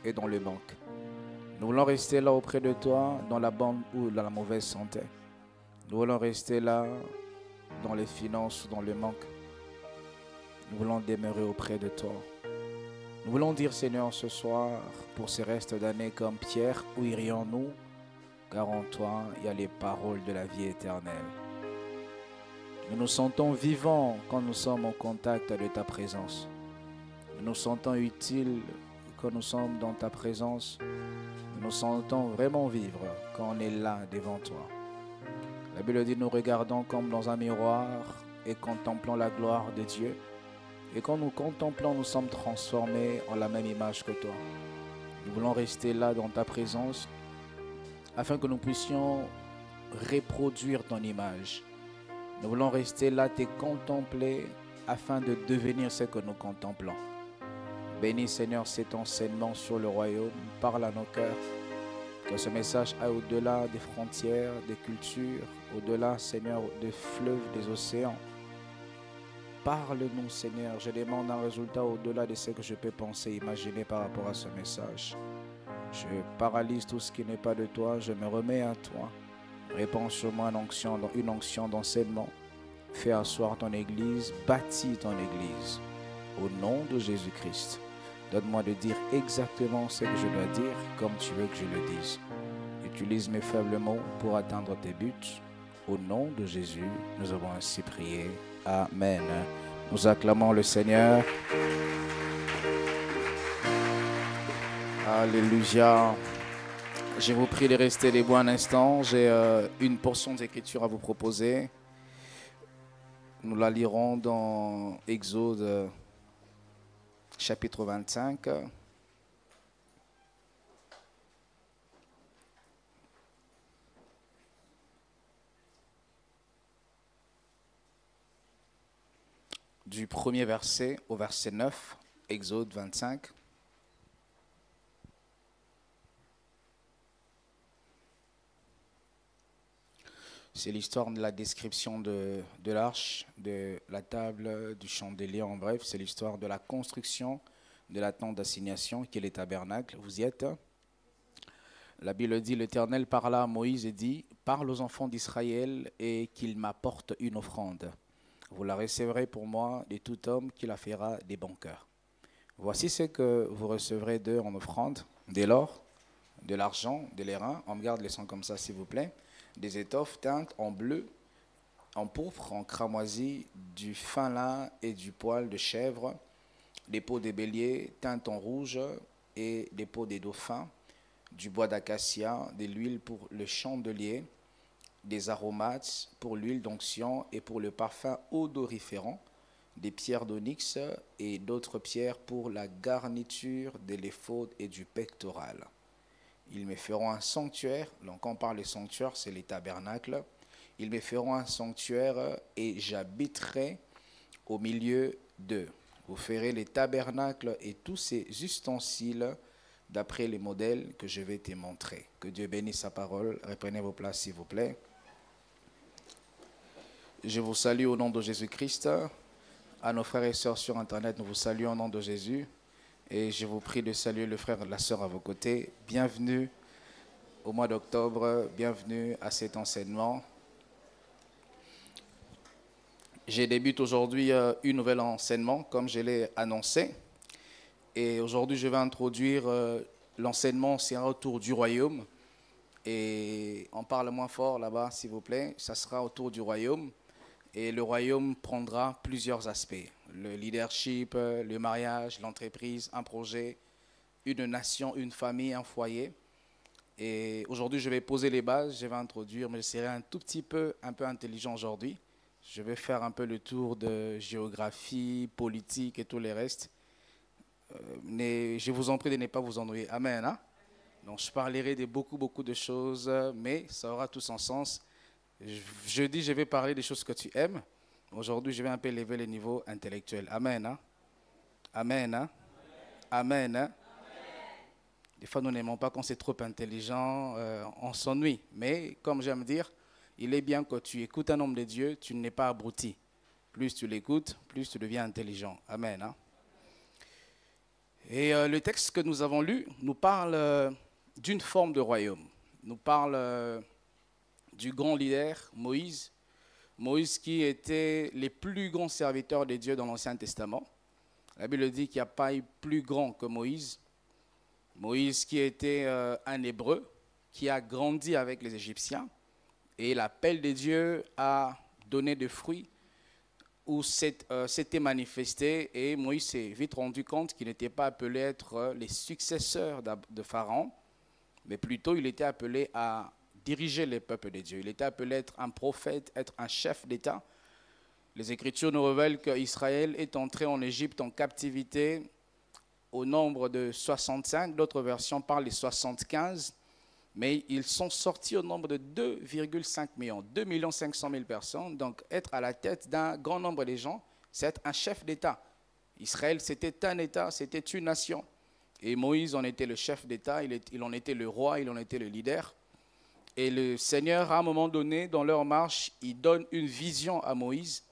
et dans le manque. Nous voulons rester là auprès de toi dans la bonne ou dans la mauvaise santé. Nous voulons rester là dans les finances ou dans le manque. Nous voulons demeurer auprès de toi. Nous voulons dire, Seigneur, ce soir, pour ces restes d'années comme Pierre, où irions-nous? Car en toi, il y a les paroles de la vie éternelle. Nous nous sentons vivants quand nous sommes en contact de ta présence. Nous nous sentons utiles quand nous sommes dans ta présence. Nous nous sentons vraiment vivre quand on est là devant toi. La Bible dit, nous regardons comme dans un miroir et contemplons la gloire de Dieu. Et quand nous contemplons, nous sommes transformés en la même image que toi. Nous voulons rester là dans ta présence afin que nous puissions reproduire ton image. Nous voulons rester là, te contempler afin de devenir ce que nous contemplons. Bénis, Seigneur, cet enseignement sur le royaume. Parle à nos cœurs. Que ce message aille au-delà des frontières, des cultures, au-delà, Seigneur, des fleuves, des océans. Parle-nous, Seigneur. Je demande un résultat au-delà de ce que je peux penser, imaginer par rapport à ce message. Je paralyse tout ce qui n'est pas de toi. Je me remets à toi. Répands sur moi une onction d'enseignement. Fais asseoir ton Église. Bâtis ton Église. Au nom de Jésus-Christ. Donne-moi de dire exactement ce que je dois dire, comme tu veux que je le dise. Utilise mes faibles mots pour atteindre tes buts. Au nom de Jésus, nous avons ainsi prié. Amen. Nous acclamons le Seigneur. Alléluia. Je vous prie de rester debout un instant. J'ai une portion d'écriture à vous proposer. Nous la lirons dans Exode chapitre 25. Du premier verset au verset 9, Exode 25. C'est l'histoire de la description de l'arche, de la table, du chandelier, en bref. C'est l'histoire de la construction de la tente d'assignation qui est le tabernacle. Vous y êtes? La Bible dit, l'Éternel parla à Moïse et dit, parle aux enfants d'Israël et qu'ils m'apportent une offrande. Vous la recevrez pour moi de tout homme qui la fera des bons cœurs. Voici ce que vous recevrez d'eux en offrande, de l'or, de l'argent, de l'airain. On me garde les sons comme ça, s'il vous plaît. Des étoffes teintes en bleu, en pourpre, en cramoisi, du fin lin et du poil de chèvre, des peaux de bélier teintes en rouge et des peaux des dauphins, du bois d'acacia, de l'huile pour le chandelier, des aromates pour l'huile d'onction et pour le parfum odoriférant, des pierres d'onyx et d'autres pierres pour la garniture de l'éphod et du pectoral. Ils me feront un sanctuaire. Donc quand on parle de sanctuaire, c'est les tabernacles. Ils me feront un sanctuaire et j'habiterai au milieu d'eux. Vous ferez les tabernacles et tous ces ustensiles d'après les modèles que je vais te montrer. Que Dieu bénisse sa parole. Reprenez vos places, s'il vous plaît. Je vous salue au nom de Jésus-Christ. À nos frères et sœurs sur Internet, nous vous saluons au nom de Jésus. Et je vous prie de saluer le frère et la sœur à vos côtés. Bienvenue au mois d'octobre. Bienvenue à cet enseignement. Je débute aujourd'hui un nouvel enseignement, comme je l'ai annoncé. Et aujourd'hui, je vais introduire l'enseignement, c'est autour du royaume. Et on parle moins fort là-bas, s'il vous plaît. Ça sera autour du royaume. Et le royaume prendra plusieurs aspects. Le leadership, le mariage, l'entreprise, un projet, une nation, une famille, un foyer. Et aujourd'hui, je vais poser les bases, je vais introduire, mais je serai un tout petit peu, intelligent aujourd'hui. Je vais faire un peu le tour de géographie, politique et tout le reste. Mais je vous en prie de ne pas vous ennuyer. Amen. Hein? Donc, je parlerai de beaucoup de choses, mais ça aura tout son sens. Jeudi, je vais parler des choses que tu aimes. Aujourd'hui, je vais un peu élever le niveau intellectuel. Amen. Hein? Amen. Hein? Amen. Hein? Des fois, nous n'aimons pas quand c'est trop intelligent, on s'ennuie. Mais comme j'aime dire, il est bien que tu écoutes un homme de Dieu, tu n'es pas abruti. Plus tu l'écoutes, plus tu deviens intelligent. Amen. Hein? Et le texte que nous avons lu nous parle d'une forme de royaume. Nous parle du grand leader, Moïse. Moïse qui était les plus grands serviteurs de Dieu dans l'Ancien Testament. La Bible dit qu'il n'y a pas eu plus grand que Moïse. Moïse qui était un Hébreu, qui a grandi avec les Égyptiens. Et l'appel de Dieu a donné des fruits où s'était manifesté. Et Moïse s'est vite rendu compte qu'il n'était pas appelé à être les successeurs de Pharaon, mais plutôt il était appelé à diriger les peuples de Dieu. Il était appelé à être un prophète, être un chef d'État. Les Écritures nous révèlent qu'Israël est entré en Égypte en captivité au nombre de 65. D'autres versions parlent de 75. Mais ils sont sortis au nombre de 2,5 millions, 2 500 000 personnes. Donc être à la tête d'un grand nombre de gens, c'est être un chef d'État. Israël, c'était un État, c'était une nation. Et Moïse en était le chef d'État, il en était le roi, il en était le leader. Et le Seigneur, à un moment donné, dans leur marche, il donne une vision à Moïse,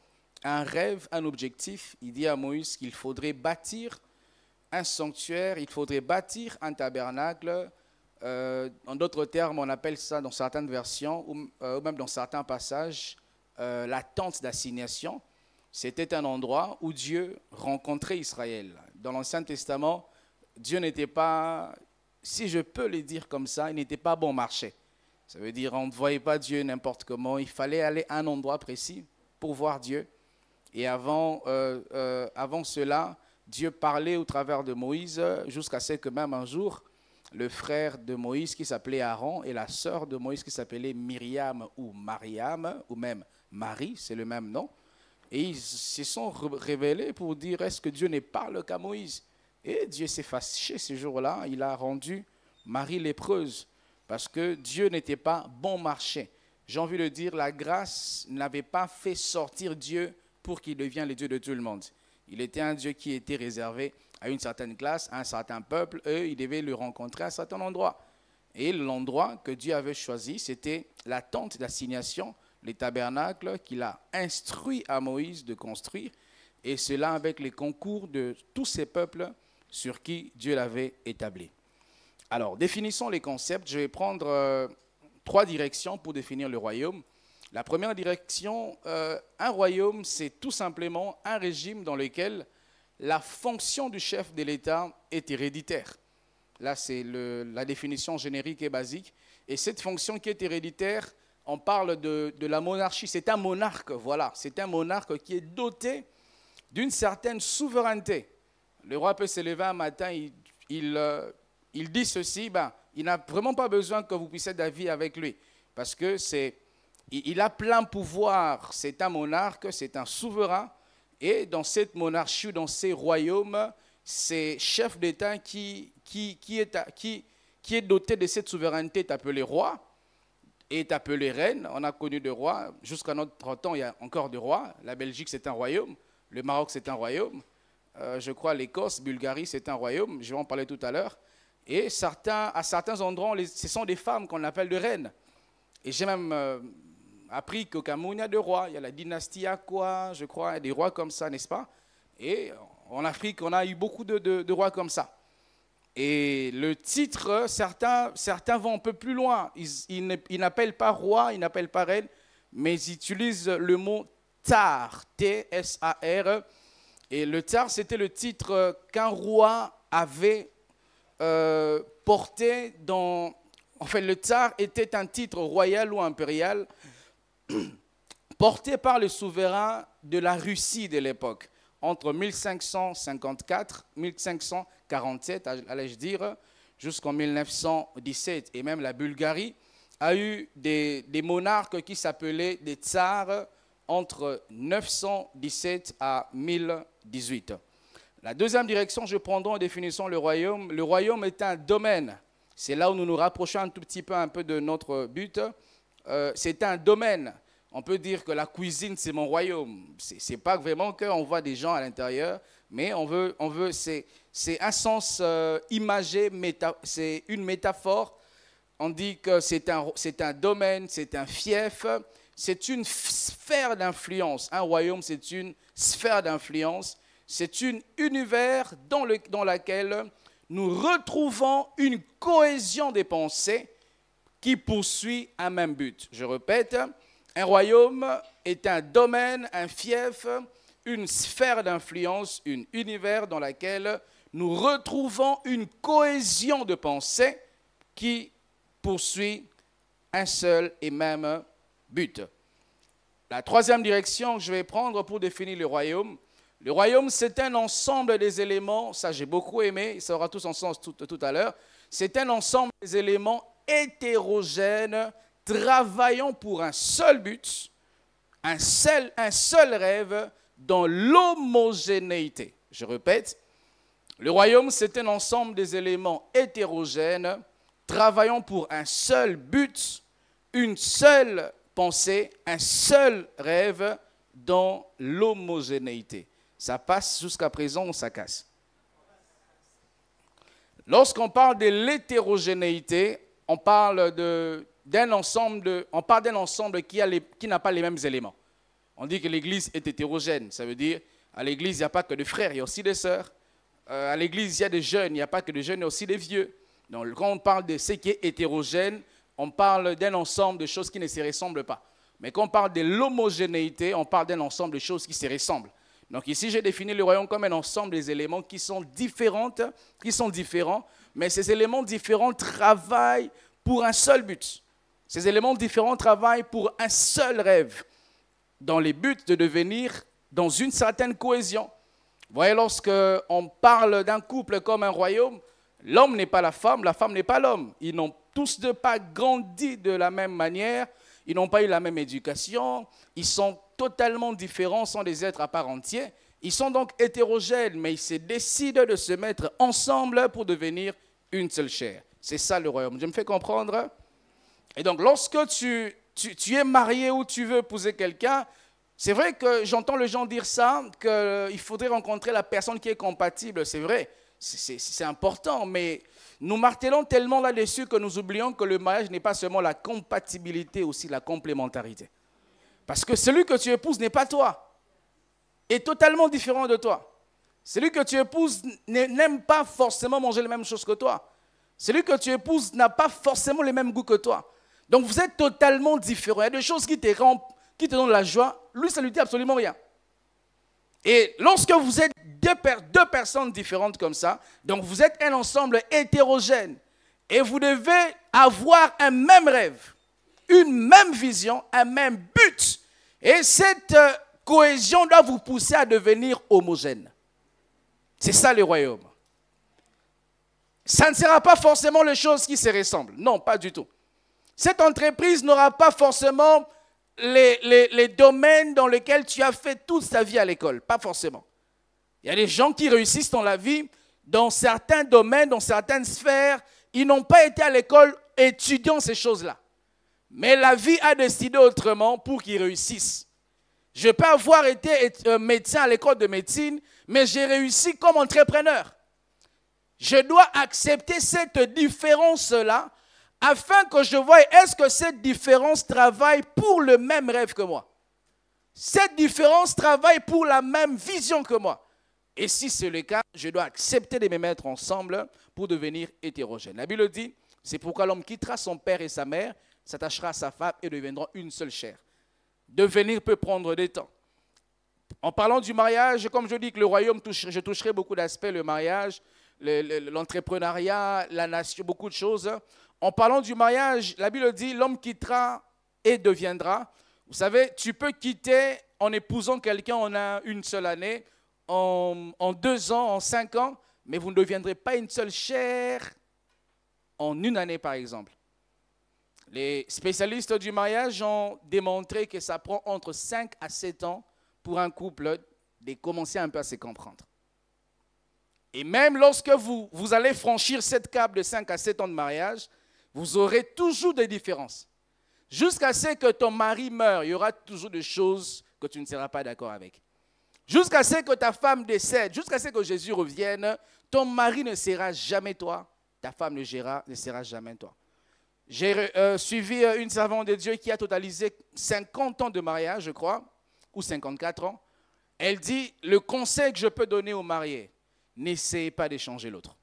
un rêve, un objectif. Il dit à Moïse qu'il faudrait bâtir un sanctuaire, il faudrait bâtir un tabernacle. En d'autres termes, on appelle ça dans certaines versions, ou même dans certains passages, la tente d'assignation. C'était un endroit où Dieu rencontrait Israël. Dans l'Ancien Testament, Dieu n'était pas, si je peux le dire comme ça, il n'était pas bon marché. Ça veut dire on ne voyait pas Dieu n'importe comment. Il fallait aller à un endroit précis pour voir Dieu. Et avant cela, Dieu parlait au travers de Moïse jusqu'à ce que même un jour, le frère de Moïse qui s'appelait Aaron et la sœur de Moïse qui s'appelait Myriam ou Mariam, ou même Marie, c'est le même nom. Et ils se sont révélés pour dire, est-ce que Dieu ne parle qu'à Moïse? Et Dieu s'est fâché ce jour-là, il a rendu Marie lépreuse parce que Dieu n'était pas bon marché. J'ai envie de dire, la grâce n'avait pas fait sortir Dieu pour qu'il devienne le Dieu de tout le monde. Il était un Dieu qui était réservé à une certaine classe, à un certain peuple. Eux, ils devaient le rencontrer à un certain endroit. Et l'endroit que Dieu avait choisi, c'était la tente d'assignation, les tabernacles qu'il a instruit à Moïse de construire. Et cela avec les concours de tous ces peuples sur qui Dieu l'avait établi. Alors, définissons les concepts. Je vais prendre 3 directions pour définir le royaume. La première direction, un royaume, c'est tout simplement un régime dans lequel la fonction du chef de l'État est héréditaire. Là, c'est la définition générique et basique. Et cette fonction qui est héréditaire, on parle de la monarchie. C'est un monarque, voilà. C'est un monarque qui est doté d'une certaine souveraineté. Le roi peut se lever un matin, il dit ceci, il n'a vraiment pas besoin que vous puissiez être d'avis avec lui. Parce que il a plein pouvoir. C'est un monarque, c'est un souverain. Et dans cette monarchie, dans ces royaumes, c'est chef d'État qui est doté de cette souveraineté est appelé roi, est appelé reine. On a connu des rois. Jusqu'à notre temps, il y a encore des rois. La Belgique, c'est un royaume. Le Maroc, c'est un royaume. Je crois l'Écosse, Bulgarie, c'est un royaume. Je vais en parler tout à l'heure. Et à certains endroits, ce sont des femmes qu'on appelle de reines. Et j'ai même appris qu'au Cameroun, il y a des rois. Il y a la dynastie Akwa, je crois, des rois comme ça, n'est-ce pas? Et en Afrique, on a eu beaucoup de rois comme ça. Et le titre, certains vont un peu plus loin. Ils n'appellent pas roi, ils n'appellent pas reine, mais ils utilisent le mot tsar, T-S-A-R. Et le tsar, c'était le titre qu'un roi avait porté dans... En fait, le tsar était un titre royal ou impérial porté par le souverain de la Russie de l'époque, entre 1554, 1547, allais-je dire, jusqu'en 1917. Et même la Bulgarie a eu des monarques qui s'appelaient des tsars entre 917 à 1018. La deuxième direction, je prendrai en définition le royaume. Le royaume est un domaine. C'est là où nous nous rapprochons un tout petit peu, de notre but. C'est un domaine. On peut dire que la cuisine, c'est mon royaume. Ce n'est pas vraiment qu'on voit des gens à l'intérieur, mais c'est un sens imagé, c'est une métaphore. On dit que c'est un domaine, c'est un fief, c'est une sphère d'influence. Un royaume, c'est une sphère d'influence. C'est un univers dans lequel nous retrouvons une cohésion des pensées qui poursuit un même but. Je répète, un royaume est un domaine, un fief, une sphère d'influence, un univers dans lequel nous retrouvons une cohésion de pensée qui poursuit un seul et même but. La troisième direction que je vais prendre pour définir le royaume, c'est un ensemble des éléments, ça j'ai beaucoup aimé, ça aura tout son sens tout à l'heure, c'est un ensemble des éléments hétérogènes, travaillant pour un seul but, un seul rêve, dans l'homogénéité. Je répète, le royaume, c'est un ensemble des éléments hétérogènes, travaillant pour un seul but, une seule pensée, un seul rêve, dans l'homogénéité. Ça passe jusqu'à présent ou ça casse? Lorsqu'on parle de l'hétérogénéité, on parle d'un ensemble qui n'a pas les mêmes éléments. On dit que l'Église est hétérogène. Ça veut dire, à l'Église, il n'y a pas que des frères, il y a aussi des sœurs. À l'Église, il y a des jeunes, il n'y a pas que des jeunes, il y a aussi des vieux. Donc, quand on parle de ce qui est hétérogène, on parle d'un ensemble de choses qui ne se ressemblent pas. Mais quand on parle de l'homogénéité, on parle d'un ensemble de choses qui se ressemblent. Donc ici, j'ai défini le royaume comme un ensemble des éléments qui sont différents, mais ces éléments différents travaillent pour un seul but. Ces éléments différents travaillent pour un seul rêve, dans le but de devenir dans une certaine cohésion. Vous voyez, lorsqu'on parle d'un couple comme un royaume, l'homme n'est pas la femme n'est pas l'homme. Ils n'ont tous deux pas grandi de la même manière, ils n'ont pas eu la même éducation, ils sont totalement différents, sont des êtres à part entière. Ils sont donc hétérogènes, mais ils se décident de se mettre ensemble pour devenir une seule chair. C'est ça le royaume. Je me fais comprendre? Et donc, lorsque tu es marié ou tu veux épouser quelqu'un, c'est vrai que j'entends les gens dire ça, qu'il faudrait rencontrer la personne qui est compatible. C'est vrai, c'est important, mais nous martelons tellement là-dessus que nous oublions que le mariage n'est pas seulement la compatibilité, aussi la complémentarité. Parce que celui que tu épouses n'est pas toi, est totalement différent de toi. Celui que tu épouses n'aime pas forcément manger les mêmes choses que toi. Celui que tu épouses n'a pas forcément les mêmes goûts que toi. Donc vous êtes totalement différents. Il y a des choses qui te donnent la joie, lui ça ne lui dit absolument rien. Et lorsque vous êtes deux personnes différentes comme ça, donc vous êtes un ensemble hétérogène et vous devez avoir un même rêve, une même vision, un même but. Et cette cohésion doit vous pousser à devenir homogène. C'est ça le royaume. Ça ne sera pas forcément les choses qui se ressemblent. Non, pas du tout. Cette entreprise n'aura pas forcément les domaines dans lesquels tu as fait toute ta vie à l'école. Pas forcément. Il y a des gens qui réussissent dans la vie, dans certains domaines, dans certaines sphères. Ils n'ont pas été à l'école étudiant ces choses-là. Mais la vie a décidé autrement pour qu'ils réussissent. Je peux avoir été médecin à l'école de médecine, mais j'ai réussi comme entrepreneur. Je dois accepter cette différence-là afin que je voie est-ce que cette différence travaille pour le même rêve que moi. Cette différence travaille pour la même vision que moi. Et si c'est le cas, je dois accepter de me mettre ensemble pour devenir hétérogène. La Bible dit, c'est pourquoi l'homme quittera son père et sa mère, s'attachera à sa femme et deviendront une seule chair. Devenir peut prendre des temps. En parlant du mariage, comme je dis que le royaume, je toucherai beaucoup d'aspects, le mariage, l'entrepreneuriat, la nation, beaucoup de choses. En parlant du mariage, la Bible dit, l'homme quittera et deviendra. Vous savez, tu peux quitter en épousant quelqu'un en une seule année, en 2 ans, en 5 ans, mais vous ne deviendrez pas une seule chair en 1 année, par exemple. Les spécialistes du mariage ont démontré que ça prend entre 5 à 7 ans pour un couple de commencer un peu à se comprendre. Et même lorsque vous allez franchir cette cape de 5 à 7 ans de mariage, vous aurez toujours des différences. Jusqu'à ce que ton mari meure, il y aura toujours des choses que tu ne seras pas d'accord avec. Jusqu'à ce que ta femme décède, jusqu'à ce que Jésus revienne, ton mari ne sera jamais toi, ta femme ne sera jamais toi. J'ai suivi une servante de Dieu qui a totalisé 50 ans de mariage, je crois, ou 54 ans. Elle dit, le conseil que je peux donner aux mariés, n'essayez pas d'échanger l'autre.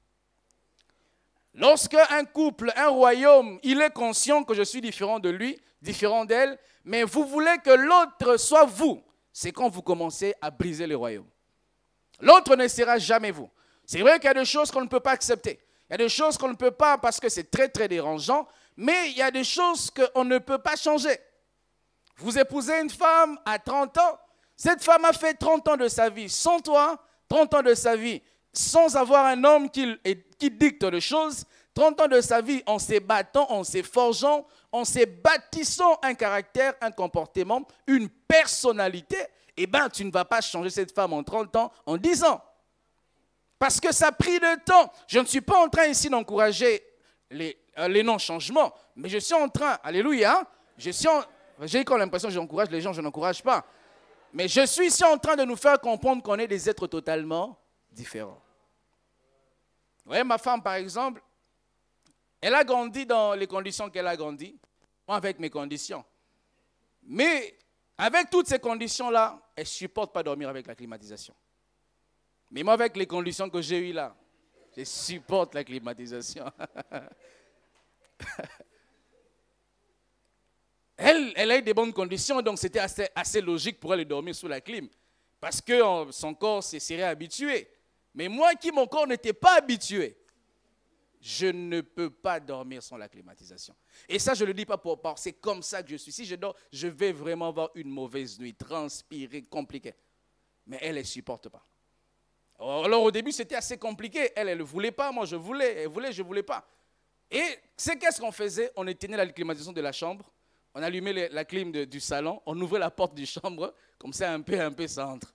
Lorsque un couple, un royaume, il est conscient que je suis différent de lui, différent d'elle, mais vous voulez que l'autre soit vous, c'est quand vous commencez à briser le royaume. L'autre ne sera jamais vous. C'est vrai qu'il y a des choses qu'on ne peut pas accepter. Il y a des choses qu'on ne peut pas parce que c'est très très dérangeant, mais il y a des choses qu'on ne peut pas changer. Vous épousez une femme à 30 ans, cette femme a fait 30 ans de sa vie sans toi, 30 ans de sa vie sans avoir un homme qui dicte les choses, 30 ans de sa vie en se battant, en se forgeant, en se bâtissant un caractère, un comportement, une personnalité, eh bien tu ne vas pas changer cette femme en 30 ans, en 10 ans. Parce que ça a pris le temps. Je ne suis pas en train ici d'encourager les non-changements, mais je suis en train, alléluia, j'ai comme l'impression que j'encourage les gens, je n'encourage pas. Mais je suis ici en train de nous faire comprendre qu'on est des êtres totalement différents. Vous voyez, ma femme, par exemple, elle a grandi dans les conditions qu'elle a grandi, moi avec mes conditions. Mais avec toutes ces conditions-là, elle ne supporte pas dormir avec la climatisation. Mais moi, avec les conditions que j'ai eues là, je supporte la climatisation. Elle a eu des bonnes conditions, donc c'était assez logique pour elle de dormir sous la clim. Parce que son corps s'est réhabitué. Mais moi mon corps n'était pas habitué, je ne peux pas dormir sans la climatisation. Et ça, je ne le dis pas pour c'est comme ça que je suis. Si je dors, je vais vraiment avoir une mauvaise nuit, transpirer, compliqué. Mais elle ne supporte pas. Alors au début, c'était assez compliqué. Elle ne voulait pas, moi je voulais. Elle voulait, je ne voulais pas. Et c'est qu'est-ce qu'on faisait? On éteignait la climatisation de la chambre, on allumait la clim du salon, on ouvrait la porte du chambre, comme ça un peu ça entre.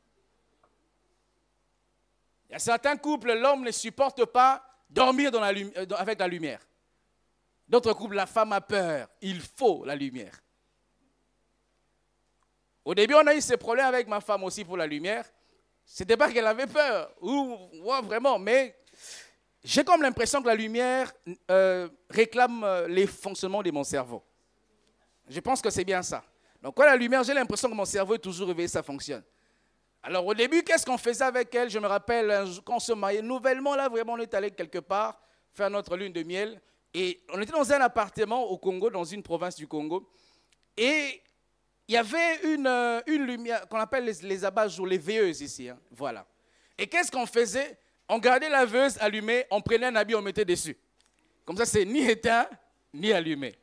Il y a certains couples, l'homme ne supporte pas dormir avec la lumière. D'autres couples, la femme a peur, il faut la lumière. Au début, on a eu ces problèmes avec ma femme aussi pour la lumière. Ce n'était pas qu'elle avait peur, ouais, vraiment, mais j'ai comme l'impression que la lumière réclame les fonctionnements de mon cerveau. Je pense que c'est bien ça. Donc, quand la lumière, j'ai l'impression que mon cerveau est toujours réveillé, ça fonctionne. Alors, au début, qu'est-ce qu'on faisait avec elle? Je me rappelle, quand on se mariait nouvellement, là, vraiment, on est allé quelque part faire notre lune de miel. Et on était dans un appartement au Congo, dans une province du Congo. Et il y avait une lumière qu'on appelle les abat-jours, les veilleuses ici. Hein, voilà. Et qu'est-ce qu'on faisait? On gardait la veilleuse allumée, on prenait un habit, on mettait dessus. Comme ça, c'est ni éteint, ni allumé.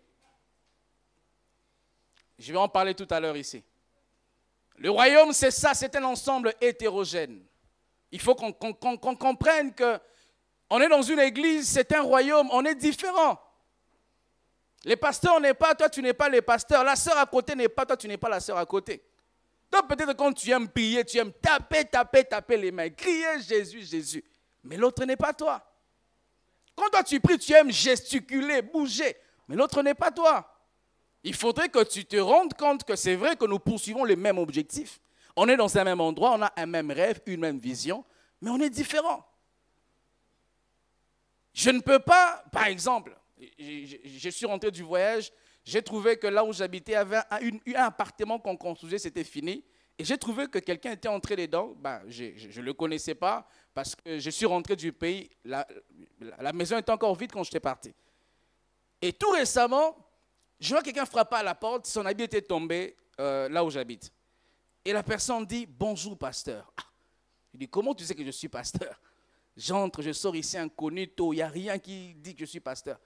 Je vais en parler tout à l'heure ici. Le royaume, c'est ça, c'est un ensemble hétérogène. Il faut qu'on comprenne qu'on est dans une église, c'est un royaume, on est différent. Les pasteurs n'est pas, toi tu n'es pas les pasteurs. La sœur à côté n'est pas, toi tu n'es pas la sœur à côté. Donc peut-être quand tu aimes prier, tu aimes taper les mains, crier Jésus, Jésus. Mais l'autre n'est pas toi. Quand toi tu pries, tu aimes gesticuler, bouger. Mais l'autre n'est pas toi. Il faudrait que tu te rendes compte que c'est vrai que nous poursuivons les mêmes objectifs. On est dans un même endroit, on a un même rêve, une même vision, mais on est différents. Je ne peux pas, par exemple, je suis rentré du voyage, j'ai trouvé que là où j'habitais, il y avait un appartement qu'on construisait, c'était fini. Et j'ai trouvé que quelqu'un était entré dedans. Je ne le connaissais pas parce que je suis rentré du pays. La maison était encore vide quand j'étais parti. Et tout récemment, je vois quelqu'un frapper à la porte, son habit était tombé là où j'habite. Et la personne dit « Bonjour, pasteur ». Je dis « Comment tu sais que je suis pasteur ?» J'entre, je sors ici incognito, il n'y a rien qui dit que je suis pasteur.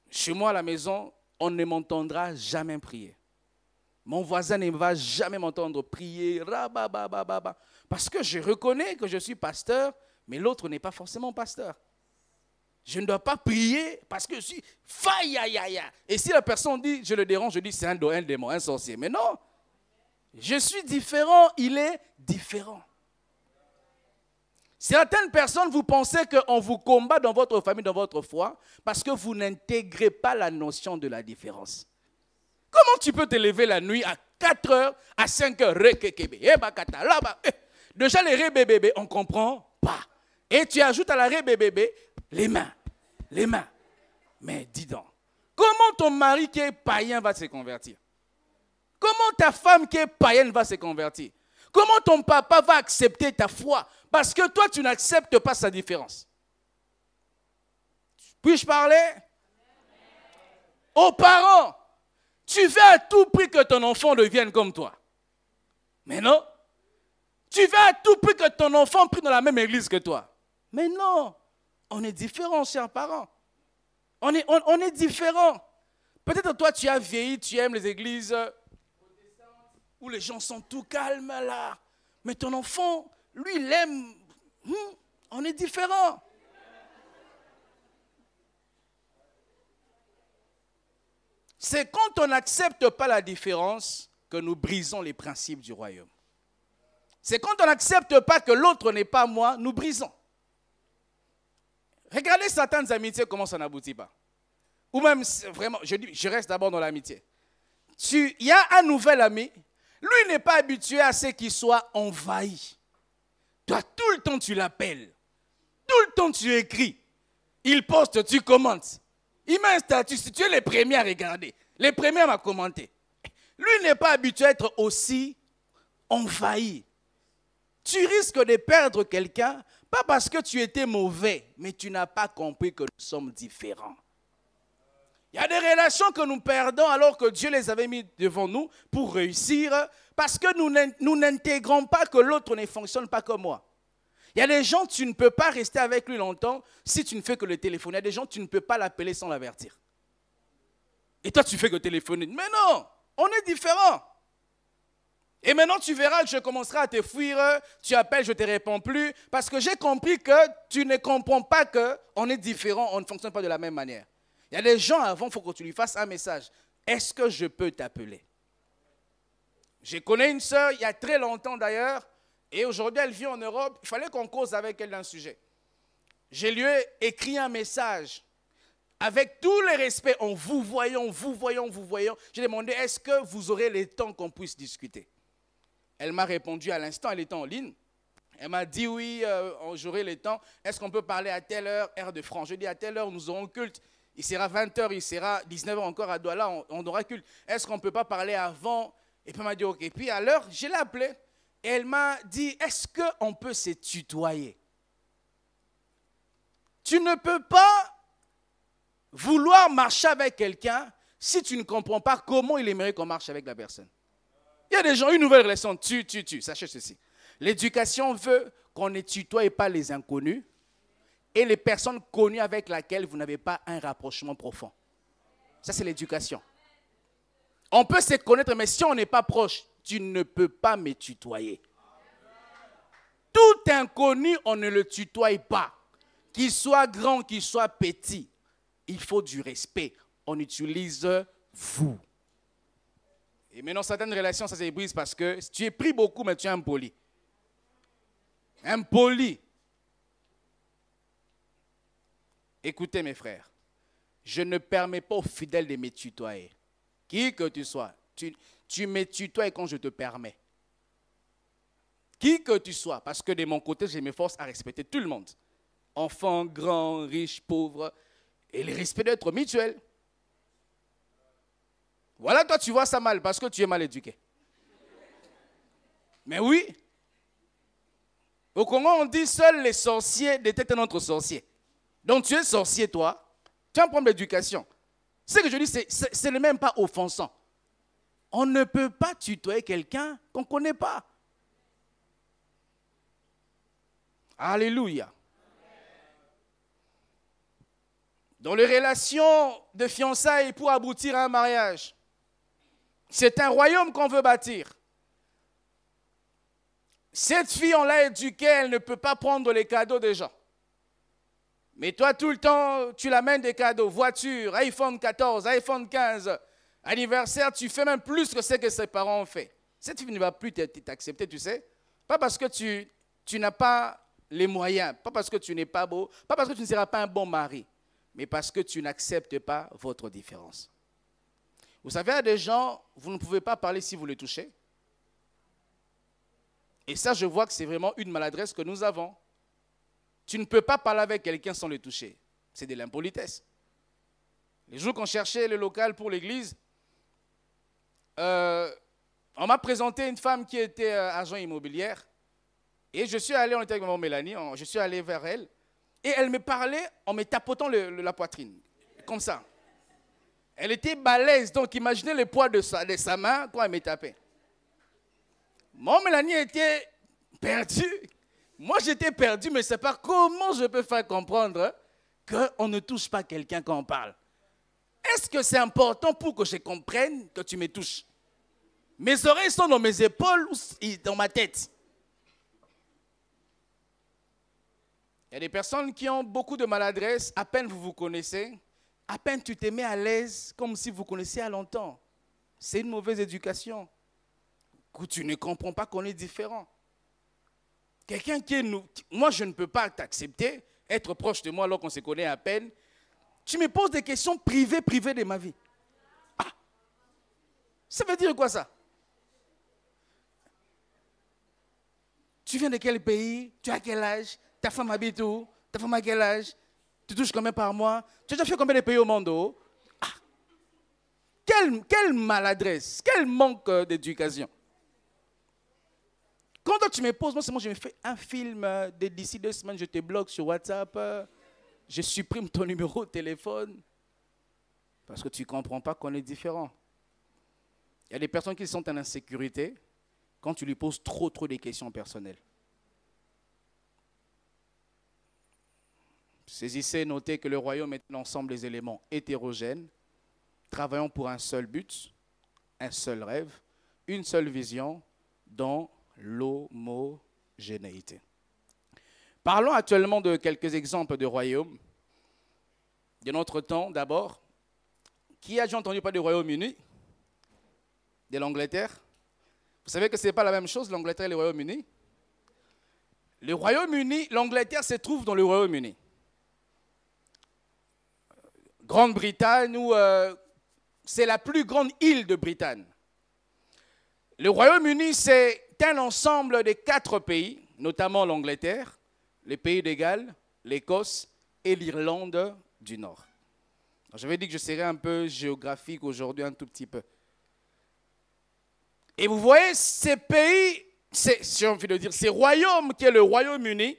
Chez moi à la maison, on ne m'entendra jamais prier. Mon voisin ne va jamais m'entendre prier, parce que je reconnais que je suis pasteur, mais l'autre n'est pas forcément pasteur. Je ne dois pas prier parce que je suis faïaïaïa. Et si la personne dit, je le dérange, je dis c'est un démon, un sorcier. Mais non, je suis différent, il est différent. Certaines personnes, vous pensez qu'on vous combat dans votre famille, dans votre foi, parce que vous n'intégrez pas la notion de la différence. Comment tu peux te lever la nuit à 4 heures, à 5 heures, déjà les rébébébés, on ne comprend pas. Et tu ajoutes à la rébébébé les mains. Mais dis donc, comment ton mari qui est païen va se convertir? Comment ta femme qui est païenne va se convertir? Comment ton papa va accepter ta foi? Parce que toi, tu n'acceptes pas sa différence. Puis-je parler? Aux parents, tu veux à tout prix que ton enfant devienne comme toi. Mais non. Tu veux à tout prix que ton enfant prie dans la même église que toi. Mais non. On est différents, chers parents. On est différents. Peut-être toi, tu as vieilli, tu aimes les églises où les gens sont tout calmes là. Mais ton enfant, lui, il aime. On est différents. C'est quand on n'accepte pas la différence que nous brisons les principes du royaume. C'est quand on n'accepte pas que l'autre n'est pas moi, nous brisons. Regardez certaines amitiés, comment ça n'aboutit pas. Ou même, vraiment, je reste d'abord dans l'amitié. Il y a un nouvel ami, lui n'est pas habitué à ce qu'il soit envahi. Toi, tout le temps, tu l'appelles. Tout le temps, tu écris. Il poste, tu commentes. Il met un statut, si tu es les premiers à regarder, les premiers à commenter. Lui n'est pas habitué à être aussi envahi. Tu risques de perdre quelqu'un, pas parce que tu étais mauvais, mais tu n'as pas compris que nous sommes différents. Il y a des relations que nous perdons alors que Dieu les avait mis devant nous pour réussir, parce que nous n'intégrons pas que l'autre ne fonctionne pas comme moi. Il y a des gens, tu ne peux pas rester avec lui longtemps si tu ne fais que le téléphoner. Il y a des gens, tu ne peux pas l'appeler sans l'avertir. Et toi, tu fais que téléphoner. Mais non, on est différents. Et maintenant, tu verras que je commencerai à te fuir. Tu appelles, je ne te réponds plus. Parce que j'ai compris que tu ne comprends pas qu'on est différents, on ne fonctionne pas de la même manière. Il y a des gens avant, il faut que tu lui fasses un message. Est-ce que je peux t'appeler? Je connais une sœur, il y a très longtemps d'ailleurs. Et aujourd'hui, elle vit en Europe. Il fallait qu'on cause avec elle d'un sujet. Je lui ai écrit un message. Avec tout le respect, en vous voyant. J'ai demandé, est-ce que vous aurez le temps qu'on puisse discuter? Elle m'a répondu à l'instant, elle était en ligne. Elle m'a dit, oui, j'aurai le temps. Est-ce qu'on peut parler à telle heure, heure de France? Je dis, à telle heure, nous aurons culte. Il sera 20h, il sera 19h encore à Douala, on aura culte. Est-ce qu'on ne peut pas parler avant? Et puis elle m'a dit, ok. Et puis à l'heure, je l'ai appelée. Et elle m'a dit, est-ce qu'on peut se tutoyer? Tu ne peux pas vouloir marcher avec quelqu'un si tu ne comprends pas comment il aimerait qu'on marche avec la personne. Il y a des gens, une nouvelle relation, sachez ceci. L'éducation veut qu'on ne tutoie pas les inconnus et les personnes connues avec lesquelles vous n'avez pas un rapprochement profond. Ça, c'est l'éducation. On peut se connaître, mais si on n'est pas proche, tu ne peux pas me tutoyer. Tout inconnu, on ne le tutoie pas. Qu'il soit grand, qu'il soit petit, il faut du respect. On utilise vous. Et maintenant, certaines relations, ça se brise parce que tu es pris beaucoup, mais tu es impoli. Impoli. Écoutez, mes frères, je ne permets pas aux fidèles de me tutoyer. Qui que tu sois, tu me tutoies quand je te permets. Qui que tu sois, parce que de mon côté, je m'efforce à respecter tout le monde. Enfants, grands, riches, pauvres. Et le respect doit être mutuel. Voilà, toi, tu vois ça mal parce que tu es mal éduqué. Mais oui. Au Congo, on dit seuls les sorciers détectent un autre sorcier. Donc, tu es sorcier, toi. Tu as un problème d'éducation. Ce que je dis, ce n'est même pas offensant. On ne peut pas tutoyer quelqu'un qu'on ne connaît pas. Alléluia. Dans les relations de fiançailles pour aboutir à un mariage, c'est un royaume qu'on veut bâtir. Cette fille, on l'a éduquée, elle ne peut pas prendre les cadeaux des gens. Mais toi, tout le temps, tu l'amènes des cadeaux, voiture, iPhone 14, iPhone 15, anniversaire, tu fais même plus que ce que ses parents ont fait. Cette fille ne va plus t'accepter, tu sais. Pas parce que tu n'as pas les moyens, pas parce que tu n'es pas beau, pas parce que tu ne seras pas un bon mari, mais parce que tu n'acceptes pas votre différence. Vous savez, à des gens, vous ne pouvez pas parler si vous les touchez. Et ça, je vois que c'est vraiment une maladresse que nous avons. Tu ne peux pas parler avec quelqu'un sans le toucher. C'est de l'impolitesse. Les jours qu'on cherchait le local pour l'église, On m'a présenté une femme qui était agent immobilière. Et je suis allé, on était avec maman Mélanie, je suis allé vers elle. Et elle me parlait en me tapotant la poitrine. Comme ça. Elle était balèze. Donc imaginez le poids de sa main quand elle me tapait. Maman Mélanie était perdue. Moi j'étais perdu, mais je ne sais pas comment je peux faire comprendre qu'on ne touche pas quelqu'un quand on parle. Est-ce que c'est important pour que je comprenne que tu me touches? Mes oreilles sont dans mes épaules ou dans ma tête? Il y a des personnes qui ont beaucoup de maladresse, à peine vous vous connaissez, à peine tu te mets à l'aise, comme si vous connaissiez à longtemps. C'est une mauvaise éducation. Que tu ne comprends pas qu'on est différent. Quelqu'un qui est nous, moi je ne peux pas t'accepter, être proche de moi alors qu'on se connaît à peine. Tu me poses des questions privées de ma vie. Ah, ça veut dire quoi ça? Tu viens de quel pays? Tu as quel âge? Ta femme habite où? Ta femme a quel âge? Tu touches combien par mois? Tu as déjà fait combien de pays au monde? Ah, quelle maladresse, quel manque d'éducation. Quand toi, tu me poses, moi je me fais un film, d'ici 2 semaines, je te bloque sur WhatsApp, je supprime ton numéro de téléphone, parce que tu ne comprends pas qu'on est différent. Il y a des personnes qui sont en insécurité quand tu lui poses trop de questions personnelles. Saisissez, notez que le royaume est l'ensemble des éléments hétérogènes, travaillant pour un seul but, un seul rêve, une seule vision, dans l'homogénéité. Parlons actuellement de quelques exemples de royaumes de notre temps. D'abord, qui a déjà entendu parler du Royaume-Uni, de l'Angleterre? Vous savez que ce n'est pas la même chose, l'Angleterre et le Royaume-Uni? Le Royaume-Uni, l'Angleterre se trouve dans le Royaume-Uni. Grande-Bretagne, c'est la plus grande île de Bretagne. Le Royaume-Uni, c'est un ensemble de 4 pays, notamment l'Angleterre, les Pays de Galles, l'Écosse et l'Irlande du Nord. J'avais dit que je serais un peu géographique aujourd'hui, un tout petit peu. Et vous voyez, ces pays, j'ai envie de dire, ces royaumes qui est le Royaume-Uni,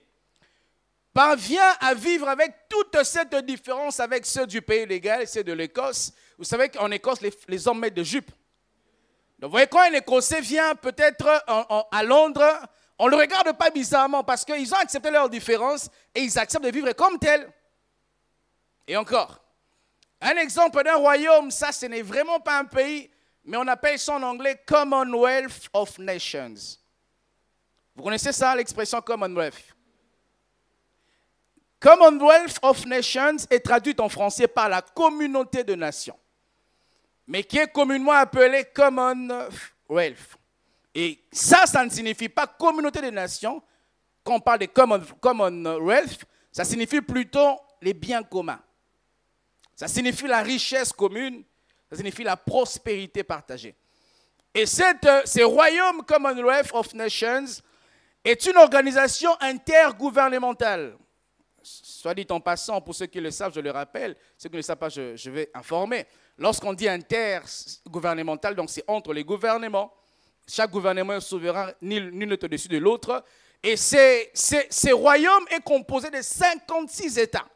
parvient à vivre avec toute cette différence avec ceux du Pays de Galles et ceux de l'Écosse. Vous savez qu'en Écosse, les hommes mettent des jupes. Donc, vous voyez, quand un Écossais vient peut-être à Londres, on ne le regarde pas bizarrement parce qu'ils ont accepté leurs différences et ils acceptent de vivre comme tels. Et encore, un exemple d'un royaume, ça, ce n'est vraiment pas un pays, mais on appelle ça en anglais Commonwealth of Nations. Vous connaissez ça, l'expression Commonwealth? Commonwealth of Nations est traduite en français par la communauté de nations, mais qui est communément appelée Commonwealth. Et ça ne signifie pas communauté de nations. Quand on parle de Commonwealth, ça signifie plutôt les biens communs. Ça signifie la richesse commune, ça signifie la prospérité partagée. Et ce royaume Commonwealth of Nations est une organisation intergouvernementale. Soit dit en passant, pour ceux qui le savent, je le rappelle, ceux qui ne le savent pas, je vais informer. Lorsqu'on dit intergouvernemental, donc c'est entre les gouvernements. Chaque gouvernement est souverain, nul n'est au-dessus de l'autre. Et ce royaume est composé de 56 États.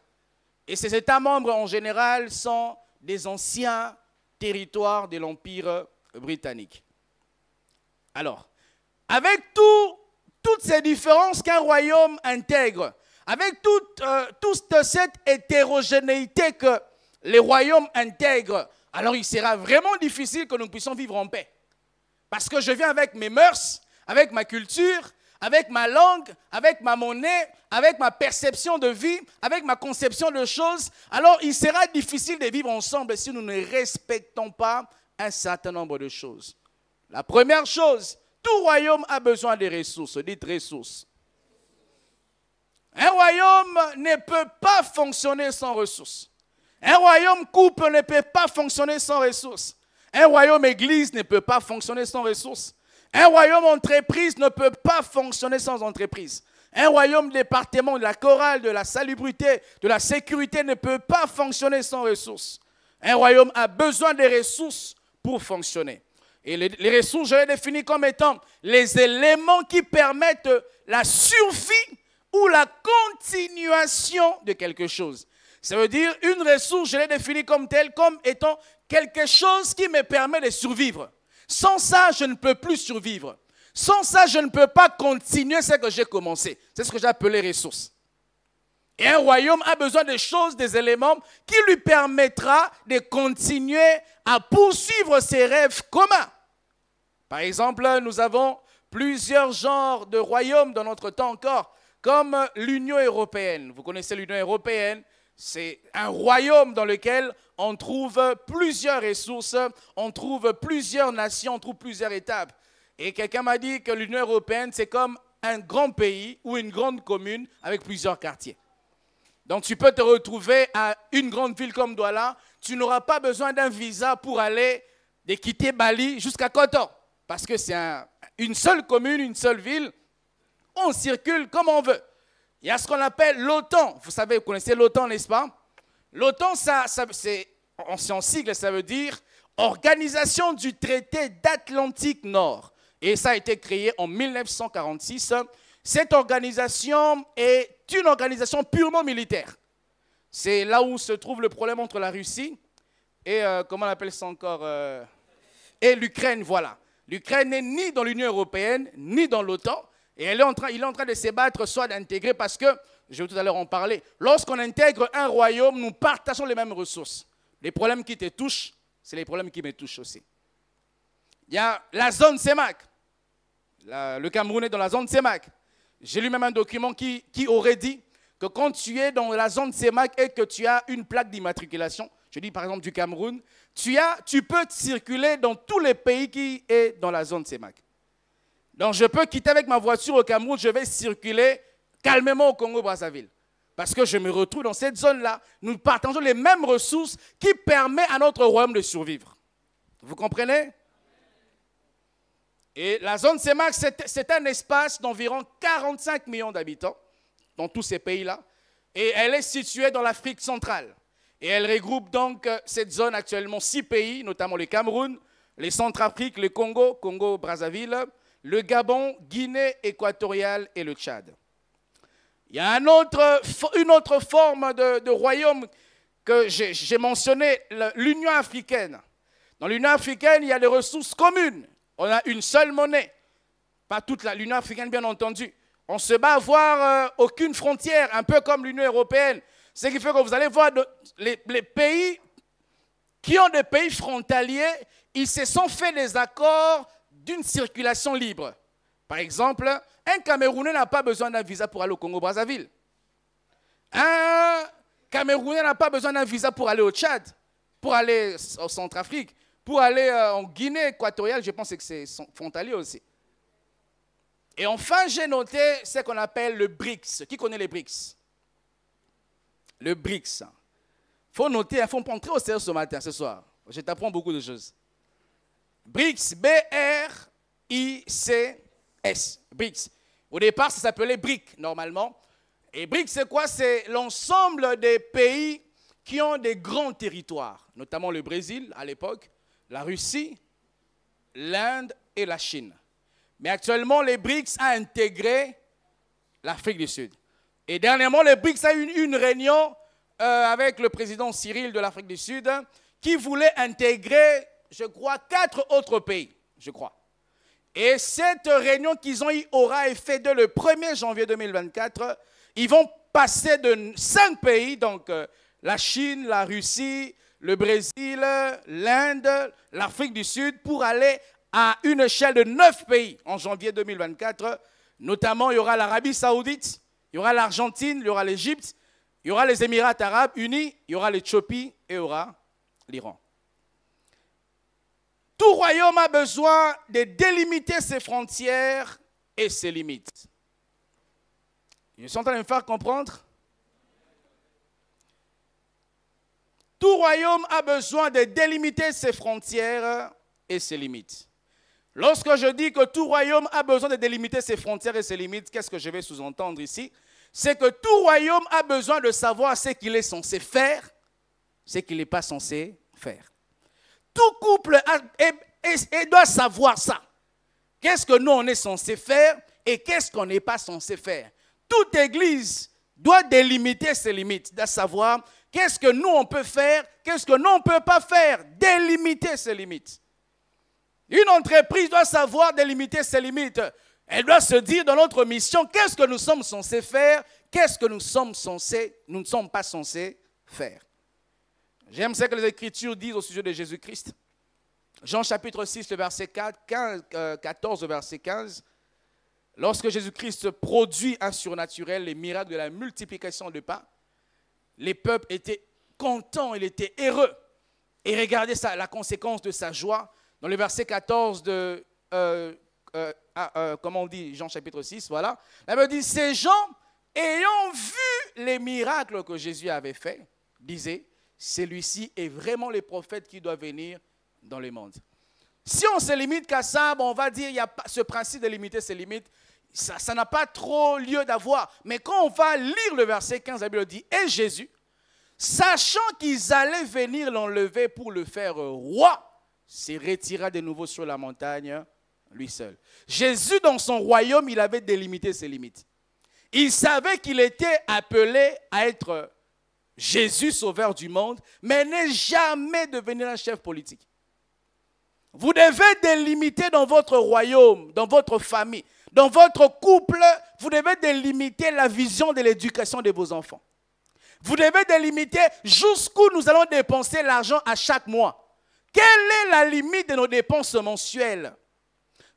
Et ces États membres, en général, sont des anciens territoires de l'Empire britannique. Alors, avec toutes ces différences qu'un royaume intègre, avec toute cette hétérogénéité que les royaumes intègrent, alors il sera vraiment difficile que nous puissions vivre en paix. Parce que je viens avec mes mœurs, avec ma culture, avec ma langue, avec ma monnaie, avec ma perception de vie, avec ma conception de choses. Alors il sera difficile de vivre ensemble si nous ne respectons pas un certain nombre de choses. La première chose, tout royaume a besoin de ressources, dites ressources. Un royaume ne peut pas fonctionner sans ressources. Un royaume couple ne peut pas fonctionner sans ressources. Un royaume église ne peut pas fonctionner sans ressources. Un royaume entreprise ne peut pas fonctionner sans entreprise. Un royaume département de la chorale, de la salubrité, de la sécurité ne peut pas fonctionner sans ressources. Un royaume a besoin des ressources pour fonctionner. Et les ressources, je les définis comme étant les éléments qui permettent la survie ou la continuation de quelque chose. Ça veut dire, une ressource, je l'ai définie comme telle, comme étant quelque chose qui me permet de survivre. Sans ça, je ne peux plus survivre. Sans ça, je ne peux pas continuer ce que j'ai commencé. C'est ce que j'ai appelé ressources. Et un royaume a besoin de choses, des éléments qui lui permettra de continuer à poursuivre ses rêves communs. Par exemple, nous avons plusieurs genres de royaumes dans notre temps encore, comme l'Union européenne. Vous connaissez l'Union européenne, c'est un royaume dans lequel on trouve plusieurs ressources, on trouve plusieurs nations, on trouve plusieurs étapes. Et quelqu'un m'a dit que l'Union européenne, c'est comme un grand pays ou une grande commune avec plusieurs quartiers. Donc tu peux te retrouver à une grande ville comme Douala, tu n'auras pas besoin d'un visa pour aller de quitter Bali jusqu'à Koto. Parce que c'est une seule commune, une seule ville, on circule comme on veut. Il y a ce qu'on appelle l'OTAN. Vous savez, vous connaissez l'OTAN, n'est-ce pas? L'OTAN, c'est en sigle, ça veut dire Organisation du traité d'Atlantique Nord. Et ça a été créé en 1946. Cette organisation est une organisation purement militaire. C'est là où se trouve le problème entre la Russie et, comment on appelle ça encore, et l'Ukraine, voilà. L'Ukraine n'est ni dans l'Union européenne, ni dans l'OTAN. Et il est en train de se battre, soit d'intégrer, parce que, je vais tout à l'heure en parler, lorsqu'on intègre un royaume, nous partageons les mêmes ressources. Les problèmes qui te touchent, c'est les problèmes qui me touchent aussi. Il y a la zone CEMAC. Le Cameroun est dans la zone CEMAC. J'ai lu même un document qui aurait dit que quand tu es dans la zone CEMAC et que tu as une plaque d'immatriculation, je dis par exemple du Cameroun, tu peux circuler dans tous les pays qui sont dans la zone CEMAC. Donc je peux quitter avec ma voiture au Cameroun, je vais circuler calmement au Congo-Brazzaville. Parce que je me retrouve dans cette zone-là. Nous partageons les mêmes ressources qui permettent à notre royaume de survivre. Vous comprenez? Et la zone CEMAC, c'est un espace d'environ 45 millions d'habitants dans tous ces pays-là. Et elle est située dans l'Afrique centrale. Et elle regroupe donc cette zone actuellement 6 pays, notamment le Cameroun, les Centrafrique, le Congo, Congo-Brazzaville, le Gabon, Guinée équatoriale et le Tchad. Il y a une autre forme de royaume que j'ai mentionné, l'Union africaine. Dans l'Union africaine, il y a des ressources communes. On a une seule monnaie. Pas toute l'Union africaine, bien entendu. On se bat à avoir aucune frontière, un peu comme l'Union européenne. Ce qui fait que vous allez voir les pays qui ont des pays frontaliers, ils se sont fait des accords d'une circulation libre. Par exemple, un Camerounais n'a pas besoin d'un visa pour aller au Congo-Brazzaville. Un Camerounais n'a pas besoin d'un visa pour aller au Tchad, pour aller au Centrafrique, pour aller en Guinée équatoriale, je pense que c'est frontalier aussi. Et enfin, j'ai noté ce qu'on appelle le BRICS. Qui connaît les BRICS? Le BRICS. Il faut noter, il faut entrer au sérieux ce matin, ce soir. Je t'apprends beaucoup de choses. BRICS, B-R-I-C-S. BRICS. Au départ, ça s'appelait BRIC, normalement. Et BRICS, c'est quoi? C'est l'ensemble des pays qui ont des grands territoires, notamment le Brésil, à l'époque, la Russie, l'Inde et la Chine. Mais actuellement, les BRICS a intégré l'Afrique du Sud. Et dernièrement, les BRICS a eu une réunion avec le président Cyril de l'Afrique du Sud qui voulait intégrer, je crois, 4 autres pays, je crois. Et cette réunion qu'ils ont eue aura effet dès le 1er janvier 2024. Ils vont passer de 5 pays, donc la Chine, la Russie, le Brésil, l'Inde, l'Afrique du Sud, pour aller à une échelle de 9 pays en janvier 2024. Notamment, il y aura l'Arabie Saoudite, il y aura l'Argentine, il y aura l'Égypte, il y aura les Émirats Arabes Unis, il y aura l'Éthiopie et il y aura l'Iran. Tout royaume a besoin de délimiter ses frontières et ses limites. Je suis en train de me faire comprendre. Tout royaume a besoin de délimiter ses frontières et ses limites. Lorsque je dis que tout royaume a besoin de délimiter ses frontières et ses limites, qu'est-ce que je vais sous-entendre ici? C'est que tout royaume a besoin de savoir ce qu'il est censé faire, ce qu'il n'est pas censé faire. Tout couple et doit savoir ça. Qu'est-ce que nous, on est censé faire et qu'est-ce qu'on n'est pas censé faire. Toute église doit délimiter ses limites, doit savoir qu'est-ce que nous, on peut faire, qu'est-ce que nous, on ne peut pas faire, délimiter ses limites. Une entreprise doit savoir délimiter ses limites. Elle doit se dire dans notre mission, qu'est-ce que nous sommes censés faire, qu'est-ce que nous ne sommes pas censés faire. J'aime ce que les Écritures disent au sujet de Jésus-Christ. Jean chapitre 6, le verset 14, le verset 15. Lorsque Jésus-Christ produit un surnaturel, les miracles de la multiplication de pain, les peuples étaient contents, ils étaient heureux. Et regardez ça, la conséquence de sa joie. Dans le verset 14 de, comment on dit, Jean chapitre 6, voilà. La Bible dit, ces gens, ayant vu les miracles que Jésus avait faits, disaient, celui-ci est vraiment le prophète qui doit venir dans le monde. Si on se limite qu'à ça, bon, on va dire, il y a ce principe de limiter ses limites, ça n'a pas trop lieu d'avoir. Mais quand on va lire le verset 15, la Bible dit, et Jésus, sachant qu'ils allaient venir l'enlever pour le faire roi, se retira de nouveau sur la montagne, lui seul. Jésus, dans son royaume, il avait délimité ses limites. Il savait qu'il était appelé à être Jésus, sauveur du monde, mais n'est jamais devenir un chef politique. Vous devez délimiter dans votre royaume, dans votre famille, dans votre couple, vous devez délimiter la vision de l'éducation de vos enfants. Vous devez délimiter jusqu'où nous allons dépenser l'argent à chaque mois. Quelle est la limite de nos dépenses mensuelles?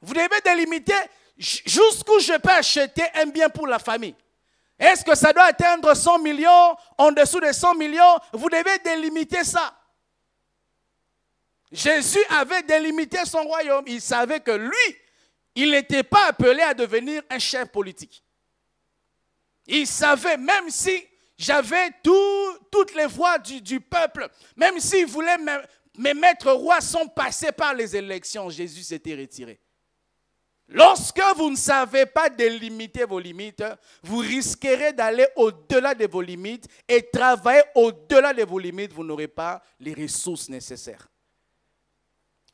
Vous devez délimiter jusqu'où je peux acheter un bien pour la famille. Est-ce que ça doit atteindre 100 millions, en dessous de 100 millions? Vous devez délimiter ça. Jésus avait délimité son royaume. Il savait que lui, il n'était pas appelé à devenir un chef politique. Il savait, même si j'avais toutes les voix du peuple, même s'il voulait me mettre roi sans passer par les élections, Jésus s'était retiré. Lorsque vous ne savez pas délimiter vos limites, vous risquerez d'aller au-delà de vos limites et travailler au-delà de vos limites, vous n'aurez pas les ressources nécessaires.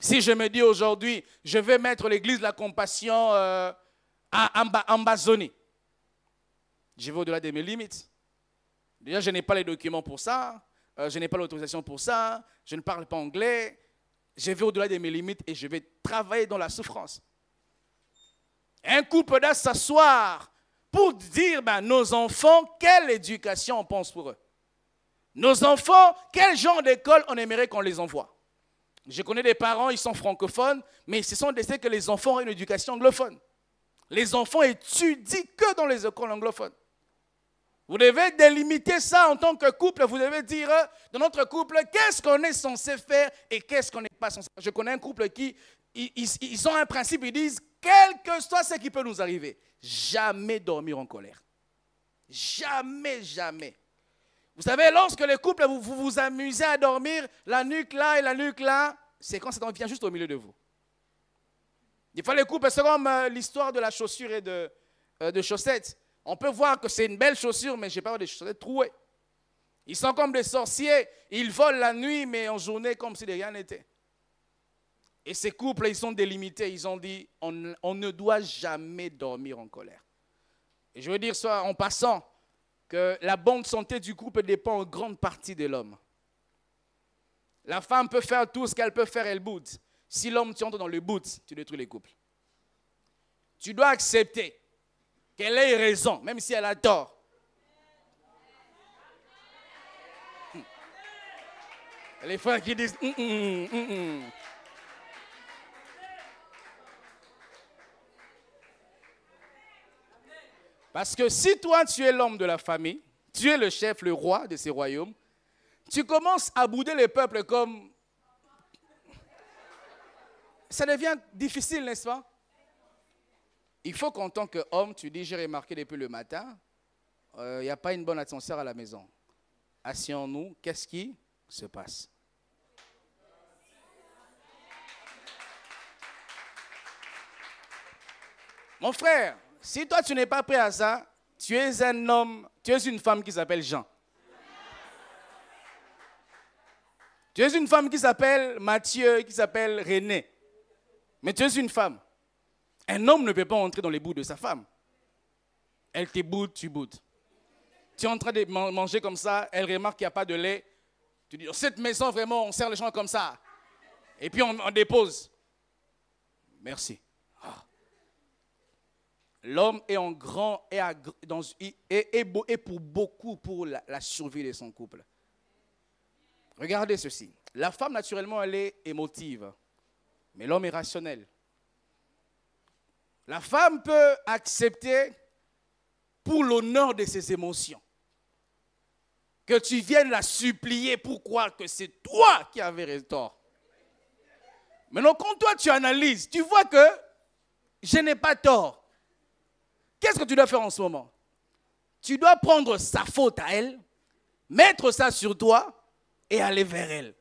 Si je me dis aujourd'hui, je vais mettre l'église de la compassion à Ambazonie, je vais au-delà de mes limites. Déjà, je n'ai pas les documents pour ça, je n'ai pas l'autorisation pour ça, je ne parle pas anglais, je vais au-delà de mes limites et je vais travailler dans la souffrance. Un couple doit s'asseoir pour dire, nos enfants, quelle éducation on pense pour eux. Nos enfants, quel genre d'école on aimerait qu'on les envoie. Je connais des parents, ils sont francophones, mais ce sont des faits que les enfants ont une éducation anglophone. Les enfants étudient que dans les écoles anglophones. Vous devez délimiter ça en tant que couple. Vous devez dire, dans notre couple, qu'est-ce qu'on est censé faire et qu'est-ce qu'on n'est pas censé faire. Je connais un couple qui, ils ont un principe, ils disent, quel que soit ce qui peut nous arriver, jamais dormir en colère. Jamais, jamais. Vous savez, lorsque les couples, vous vous amusez à dormir, la nuque là et la nuque là, c'est quand ça vient juste au milieu de vous. Des fois, les couples, c'est comme l'histoire de la chaussure et de chaussettes. On peut voir que c'est une belle chaussure, mais je n'ai pas des chaussettes trouées. Ils sont comme des sorciers, ils volent la nuit, mais en journée, comme si de rien n'était. Et ces couples, ils sont délimités. Ils ont dit, on ne doit jamais dormir en colère. Et je veux dire ça en passant, que la bonne santé du couple dépend en grande partie de l'homme. La femme peut faire tout ce qu'elle peut faire, elle boude. Si l'homme entre dans le bout, tu détruis les couples. Tu dois accepter qu'elle ait raison, même si elle a tort. Les frères qui disent Parce que si toi, tu es l'homme de la famille, tu es le chef, le roi de ces royaumes, tu commences à bouder les peuples comme... Ça devient difficile, n'est-ce pas? Il faut qu'en tant qu'homme, tu dis, j'ai remarqué depuis le matin, il n'y a pas une bonne atmosphère à la maison. Asseyons-nous, qu'est-ce qui se passe? Mon frère, si toi tu n'es pas prêt à ça, tu es un homme, tu es une femme qui s'appelle Jean. Tu es une femme qui s'appelle Mathieu, qui s'appelle René. Mais tu es une femme. Un homme ne peut pas entrer dans les bouts de sa femme. Elle te boude, tu boudes. Tu es en train de manger comme ça, elle remarque qu'il n'y a pas de lait. Tu dis, cette maison, vraiment, on sert les gens comme ça. Et puis on dépose. Merci. Ah. L'homme est en grand et pour beaucoup pour la survie de son couple. Regardez ceci. La femme, naturellement, elle est émotive. Mais l'homme est rationnel. La femme peut accepter pour l'honneur de ses émotions que tu viennes la supplier pour croire que c'est toi qui avais tort. Maintenant, quand toi tu analyses, tu vois que je n'ai pas tort. Qu'est-ce que tu dois faire en ce moment? Tu dois prendre sa faute à elle, mettre ça sur toi et aller vers elle.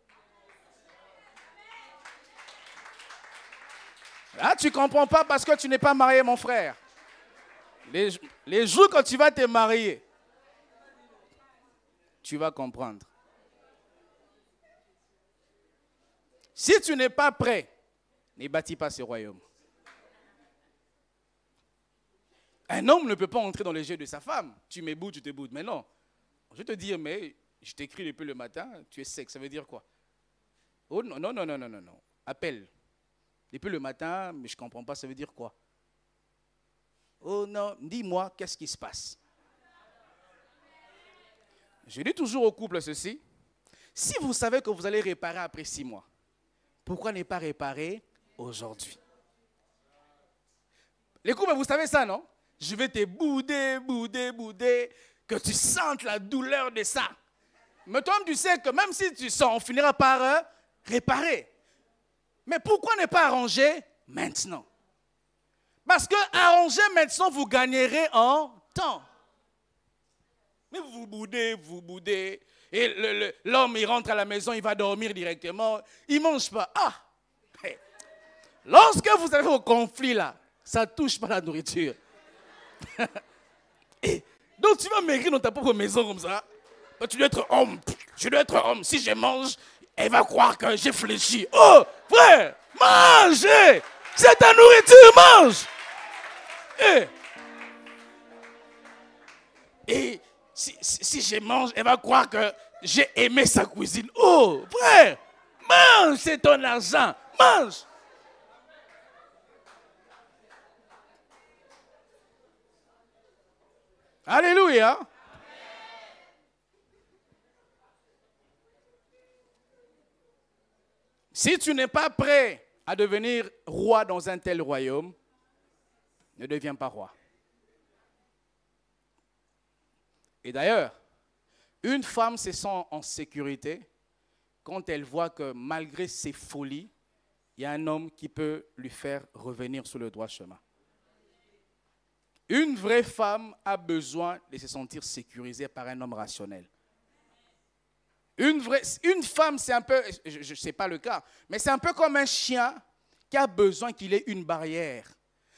Là, tu ne comprends pas parce que tu n'es pas marié, mon frère. Les jours quand tu vas te marier, tu vas comprendre. Si tu n'es pas prêt, ne bâtis pas ce royaume. Un homme ne peut pas entrer dans les jeux de sa femme. Tu m'éboudes, tu te boudes. Mais non. Je vais te dire, mais je t'écris depuis le matin, tu es sec. Ça veut dire quoi? Oh non, non, non, non, non, non. Appelle. Depuis le matin, mais je ne comprends pas, ça veut dire quoi? Oh non, dis-moi, qu'est-ce qui se passe? Je dis toujours au couple ceci. Si vous savez que vous allez réparer après 6 mois, pourquoi ne pas réparer aujourd'hui? Les couples, vous savez ça, non? Je vais te bouder, bouder, bouder, que tu sentes la douleur de ça. Mais toi, tu sais que même si tu sens, on finira par réparer. Mais pourquoi ne pas arranger maintenant? Parce que arranger maintenant, vous gagnerez en temps. Mais vous boudez. Et l'homme, il rentre à la maison, il va dormir directement. Il ne mange pas. Ah! Lorsque vous avez vos conflits là, ça ne touche pas la nourriture. Et donc tu vas maigrir dans ta propre maison comme ça. Tu dois être homme. Je dois être homme. Si je mange, elle va croire que j'ai fléchi. Oh, frère, mange! C'est ta nourriture, mange! Et si je mange, elle va croire que j'ai aimé sa cuisine. Oh, frère, mange, c'est ton argent. Mange! Alléluia! Si tu n'es pas prêt à devenir roi dans un tel royaume, ne deviens pas roi. Et d'ailleurs, une femme se sent en sécurité quand elle voit que malgré ses folies, il y a un homme qui peut lui faire revenir sur le droit chemin. Une vraie femme a besoin de se sentir sécurisée par un homme rationnel. Une femme, c'est un peu, je ne sais pas le cas, mais c'est un peu comme un chien qui a besoin qu'il ait une barrière.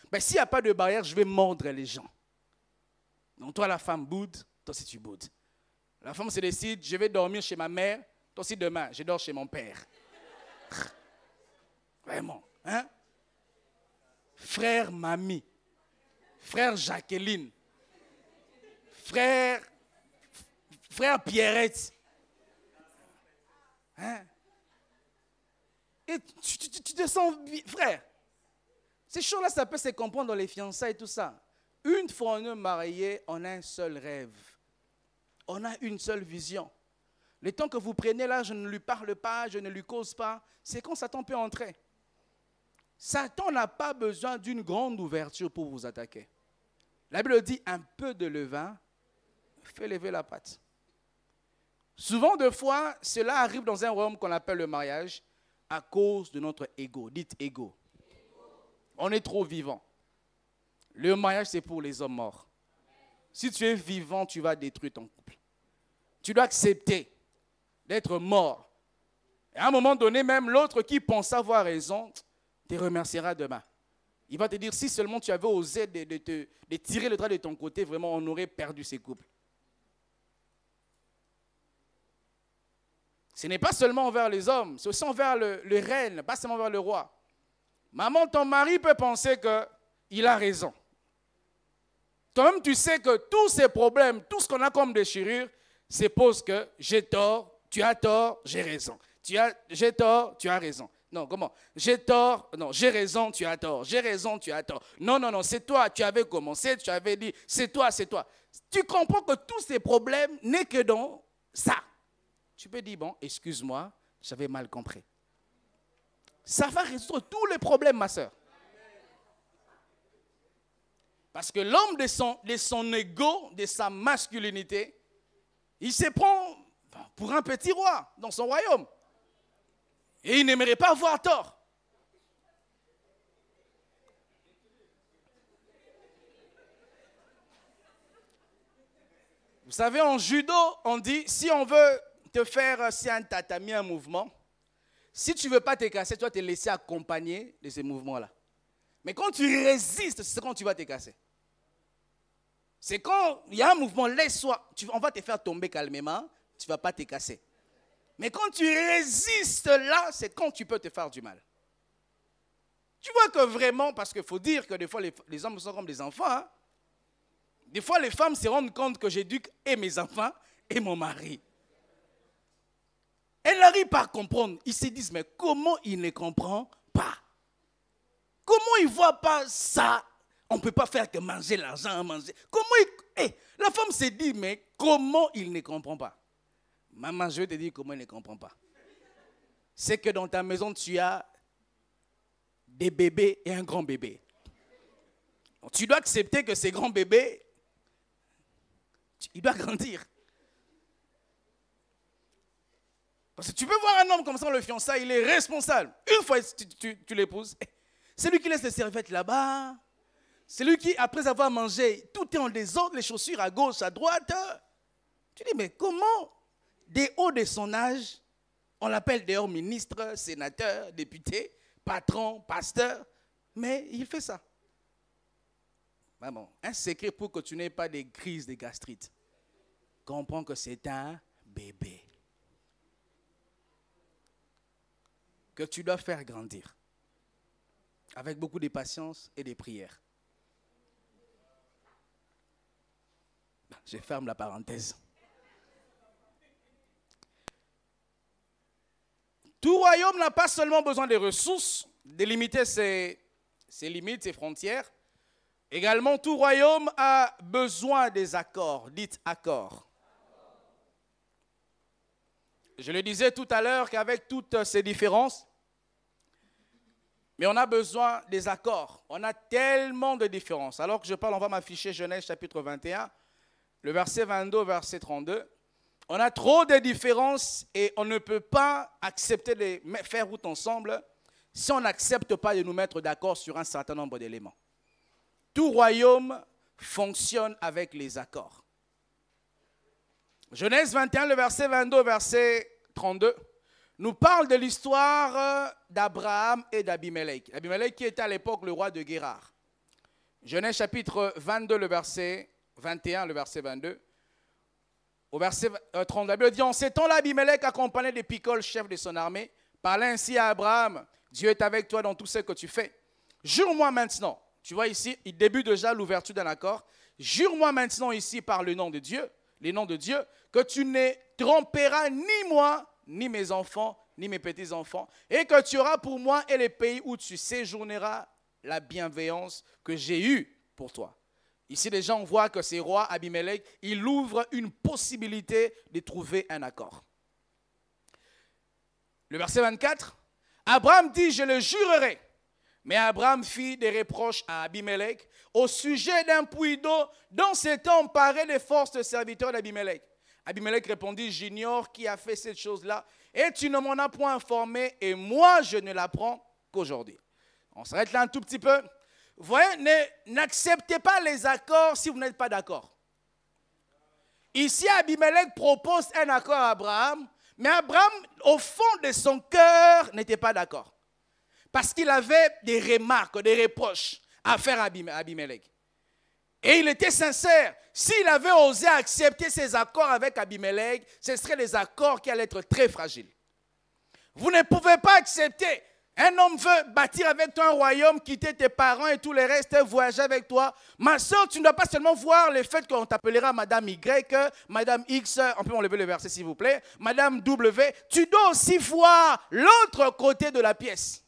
Mais s'il n'y a pas de barrière, je vais mordre les gens. Donc toi, la femme boude, toi aussi tu boudes. La femme se décide, je vais dormir chez ma mère, toi aussi demain, je dors chez mon père. Vraiment, hein? Frère Mamie, frère Jacqueline, frère Pierrette. Hein? Et tu te sens, frère, ces choses-là, ça peut se comprendre dans les fiançailles et tout ça. Une fois on est marié, on a un seul rêve. On a une seule vision. Le temps que vous prenez là, je ne lui parle pas, je ne lui cause pas, c'est quand Satan peut entrer. Satan n'a pas besoin d'une grande ouverture pour vous attaquer. La Bible dit, un peu de levain fait lever la pâte. Souvent de fois, cela arrive dans un royaume qu'on appelle le mariage à cause de notre ego. Dites ego. On est trop vivant. Le mariage, c'est pour les hommes morts. Si tu es vivant, tu vas détruire ton couple. Tu dois accepter d'être mort. Et à un moment donné, même l'autre qui pense avoir raison, te remerciera demain. Il va te dire, si seulement tu avais osé de tirer le drap de ton côté, vraiment, on aurait perdu ces couples. Ce n'est pas seulement envers les hommes, c'est aussi envers le règne, pas seulement envers le roi. Maman, ton mari peut penser qu'il a raison. Toi-même, tu sais que tous ces problèmes, tout ce qu'on a comme déchirure, c'est parce que j'ai tort, tu as tort, j'ai raison. J'ai tort, tu as raison. Non, comment? J'ai tort, non, j'ai raison, tu as tort. J'ai raison, tu as tort. Non, non, non, c'est toi, tu avais commencé, tu avais dit, c'est toi, c'est toi. Tu comprends que tous ces problèmes n'est que dans ça. Tu peux dire, bon, excuse-moi, j'avais mal compris. Ça va résoudre tous les problèmes, ma soeur. Parce que l'homme de son ego, de sa masculinité, il se prend pour un petit roi dans son royaume. Et il n'aimerait pas avoir tort. Vous savez, en judo, on dit, si on veut te faire, si un tatami, un mouvement, si tu ne veux pas te casser, tu vas te laisser accompagner de ces mouvements-là. Mais quand tu résistes, c'est quand tu vas te casser. C'est quand il y a un mouvement, laisse-toi, on va te faire tomber calmement, tu ne vas pas te casser. Mais quand tu résistes là, c'est quand tu peux te faire du mal. Tu vois que vraiment, parce qu'il faut dire que des fois les hommes sont comme des enfants. Hein? Des fois les femmes se rendent compte que j'éduque et mes enfants et mon mari. Elles n'arrivent pas à comprendre. Ils se disent, mais comment il ne comprend pas? Comment il ne voit pas ça? On ne peut pas faire que manger l'argent, manger. Comment la femme se dit, mais comment il ne comprend pas? Maman, je vais te dire comment il ne comprend pas. C'est que dans ta maison, tu as des bébés et un grand bébé. Donc, tu dois accepter que ces grands bébés, il doit grandir. Parce que tu peux voir un homme comme ça, le fiançailles, il est responsable. Une fois tu l'épouses, c'est lui qui laisse les serviettes là-bas. C'est lui qui, après avoir mangé, tout est en désordre, les chaussures à gauche, à droite. Tu dis, mais comment, des hauts de son âge, on l'appelle d'ailleurs ministre, sénateur, député, patron, pasteur, mais il fait ça. Ben bon, un secret pour que tu n'aies pas des crises de gastrite. Comprends que c'est un bébé. Que tu dois faire grandir. Avec beaucoup de patience et de prières. Je ferme la parenthèse. Tout royaume n'a pas seulement besoin des ressources, de limiter ses limites, ses frontières. Également, tout royaume a besoin des accords. Dites accords. Je le disais tout à l'heure qu'avec toutes ces différences, mais on a besoin des accords. On a tellement de différences. Alors que je parle, on va m'afficher Genèse chapitre 21, le verset 22 au verset 32. On a trop de différences et on ne peut pas accepter de faire route ensemble si on n'accepte pas de nous mettre d'accord sur un certain nombre d'éléments. Tout royaume fonctionne avec les accords. Genèse 21, le verset 22 au verset 32, nous parle de l'histoire d'Abraham et d'Abimelech. Abimelech qui était à l'époque le roi de Guérar. Genèse chapitre 22, le verset 21, le verset 22. Au verset 30, la Bible dit, en ces temps-là, Abimelech, accompagné des picoles, chef de son armée, parlait ainsi à Abraham, Dieu est avec toi dans tout ce que tu fais. Jure-moi maintenant, tu vois ici, il débute déjà l'ouverture d'un accord, jure-moi maintenant ici par le nom de Dieu, les noms de Dieu, que tu ne tromperas ni moi, ni mes enfants, ni mes petits-enfants, et que tu auras pour moi et les pays où tu séjourneras la bienveillance que j'ai eue pour toi. Ici, les gens voient que ces rois, Abimelech, il ouvre une possibilité de trouver un accord. Le verset 24, Abraham dit, je le jurerai. Mais Abraham fit des reproches à Abimelech au sujet d'un puits d'eau dont s'étaient emparés les forces de serviteurs d'Abimelech. Abimelech répondit, j'ignore qui a fait cette chose-là et tu ne m'en as point informé et moi je ne l'apprends qu'aujourd'hui. On s'arrête là un tout petit peu. Vous voyez, n'acceptez pas les accords si vous n'êtes pas d'accord. Ici, Abimelech propose un accord à Abraham, mais Abraham, au fond de son cœur, n'était pas d'accord. Parce qu'il avait des remarques, des reproches à faire à Abimelech. Et il était sincère. S'il avait osé accepter ces accords avec Abimelech, ce seraient des accords qui allaient être très fragiles. Vous ne pouvez pas accepter Un homme veut bâtir avec toi un royaume, quitter tes parents et tout le reste, voyager avec toi. Ma soeur, tu ne dois pas seulement voir le fait qu'on t'appellera Madame Y, Madame X, on peut enlever le verset s'il vous plaît, Madame W. Tu dois aussi voir l'autre côté de la pièce.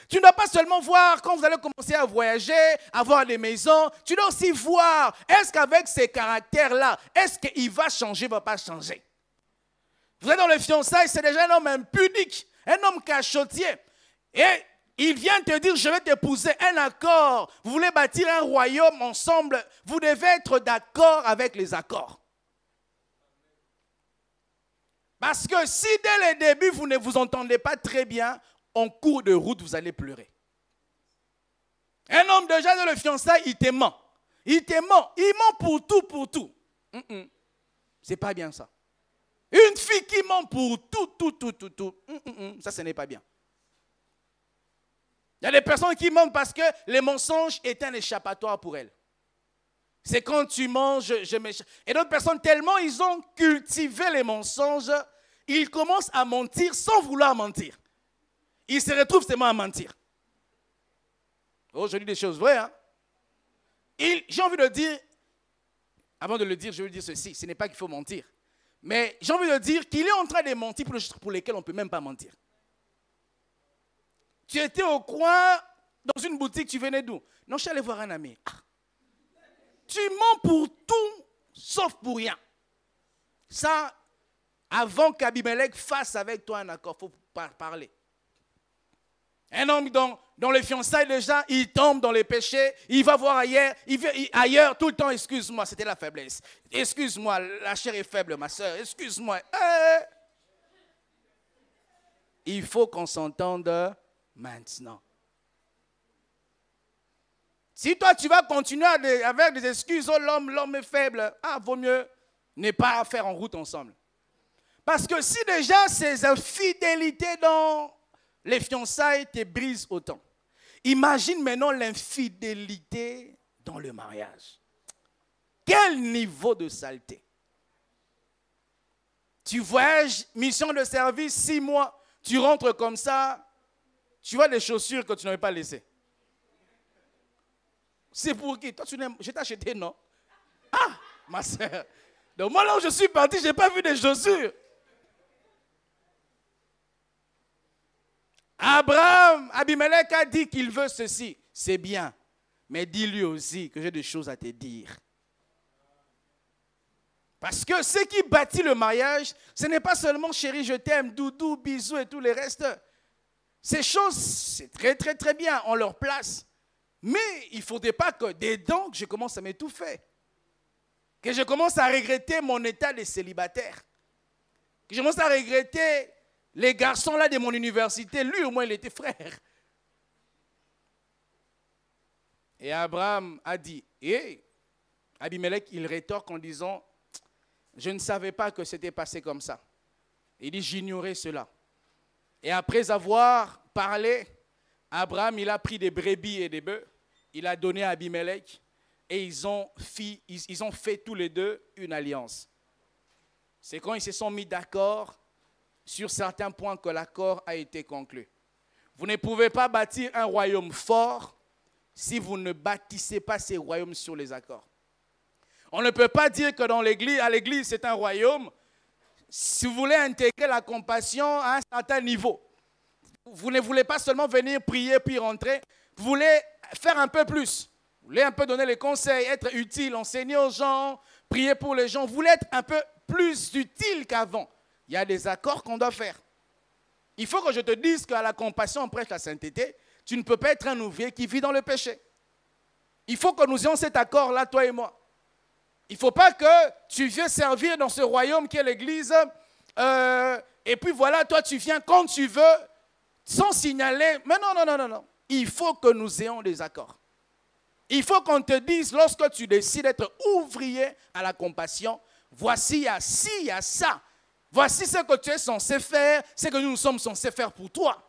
Tu ne dois pas seulement voir quand vous allez commencer à voyager, avoir des maisons. Tu dois aussi voir, est-ce qu'avec ces caractères-là, est-ce qu'il va changer, il ne va pas changer. Vous êtes dans le fiançailles, c'est déjà un homme impudique, un homme cachotier. Et il vient te dire, je vais t'épouser, un accord. Vous voulez bâtir un royaume ensemble, vous devez être d'accord avec les accords. Parce que si dès le début, vous ne vous entendez pas très bien, en cours de route, vous allez pleurer. Un homme déjà dans le fiançailles, il te ment. Il te ment. Il ment pour tout, pour tout. C'est pas bien ça. Une fille qui ment pour tout. Ça, ce n'est pas bien. Il y a des personnes qui mentent parce que les mensonges est un échappatoire pour elles. C'est quand tu manges, je m'échappe. Et d'autres personnes, tellement ils ont cultivé les mensonges, ils commencent à mentir sans vouloir mentir. Ils se retrouvent seulement à mentir. Oh, je dis des choses vraies. Hein? J'ai envie de dire, avant de le dire, je veux dire ceci. Ce n'est pas qu'il faut mentir. Mais j'ai envie de dire qu'il est en train de mentir pour des choses pour lesquelles on ne peut même pas mentir. Tu étais au coin, dans une boutique, tu venais d'où? Non, je suis allé voir un ami. Ah. Tu mens pour tout, sauf pour rien. Ça, avant qu'Abimelech fasse avec toi un accord, il faut parler. Un homme dans les fiançailles déjà, il tombe dans les péchés, il va voir ailleurs tout le temps, excuse-moi, c'était la faiblesse. Excuse-moi, la chair est faible, ma soeur, excuse-moi. Il faut qu'on s'entende maintenant. Si toi tu vas continuer avec des excuses, oh l'homme est faible, vaut mieux ne pas faire en route ensemble. Parce que si déjà ces infidélités dans les fiançailles te brisent autant, imagine maintenant l'infidélité dans le mariage. Quel niveau de saleté! Tu voyages, mission de service, 6 mois, tu rentres comme ça, tu vois des chaussures que tu n'avais pas laissées. C'est pour qui? Toi, je t'ai acheté, non? Ah, ma soeur. Donc moi, là où je suis parti, je n'ai pas vu des chaussures. Abimelech a dit qu'il veut ceci. C'est bien. Mais dis-lui aussi que j'ai des choses à te dire. Parce que ce qui bâtit le mariage, ce n'est pas seulement chérie, je t'aime, doudou, bisous et tout le reste. Ces choses, c'est très, très, très bien. On leur place. Mais il ne faudrait pas que dedans, je commence à m'étouffer. Que je commence à regretter mon état de célibataire. Que je commence à regretter les garçons là de mon université. Lui, au moins, il était frère. Et Abraham a dit, Abimelech, il rétorque en disant, je ne savais pas que c'était passé comme ça. Il dit, j'ignorais cela. Et après avoir parlé, Abraham, il a pris des brebis et des bœufs. Il a donné à Abimelech et ils ont fait tous les deux une alliance. C'est quand ils se sont mis d'accord sur certains points que l'accord a été conclu. Vous ne pouvez pas bâtir un royaume fort si vous ne bâtissez pas ces royaumes sur les accords. On ne peut pas dire que à l'église c'est un royaume. Si vous voulez intégrer la compassion à un certain niveau, vous ne voulez pas seulement venir prier puis rentrer, vous voulez faire un peu plus. Vous voulez un peu donner les conseils, être utile, enseigner aux gens, prier pour les gens. Vous voulez être un peu plus utile qu'avant. Il y a des accords qu'on doit faire. Il faut que je te dise qu'à la compassion, on prêche la sainteté. Tu ne peux pas être un ouvrier qui vit dans le péché. Il faut que nous ayons cet accord-là, toi et moi. Il ne faut pas que tu viennes servir dans ce royaume qui est l'église. Et puis voilà, toi tu viens quand tu veux, sans signaler. Mais non. Il faut que nous ayons des accords. Il faut qu'on te dise, lorsque tu décides d'être ouvrier à la compassion, voici, il y a ci, il y a ça. Voici ce que tu es censé faire, ce que nous sommes censés faire pour toi.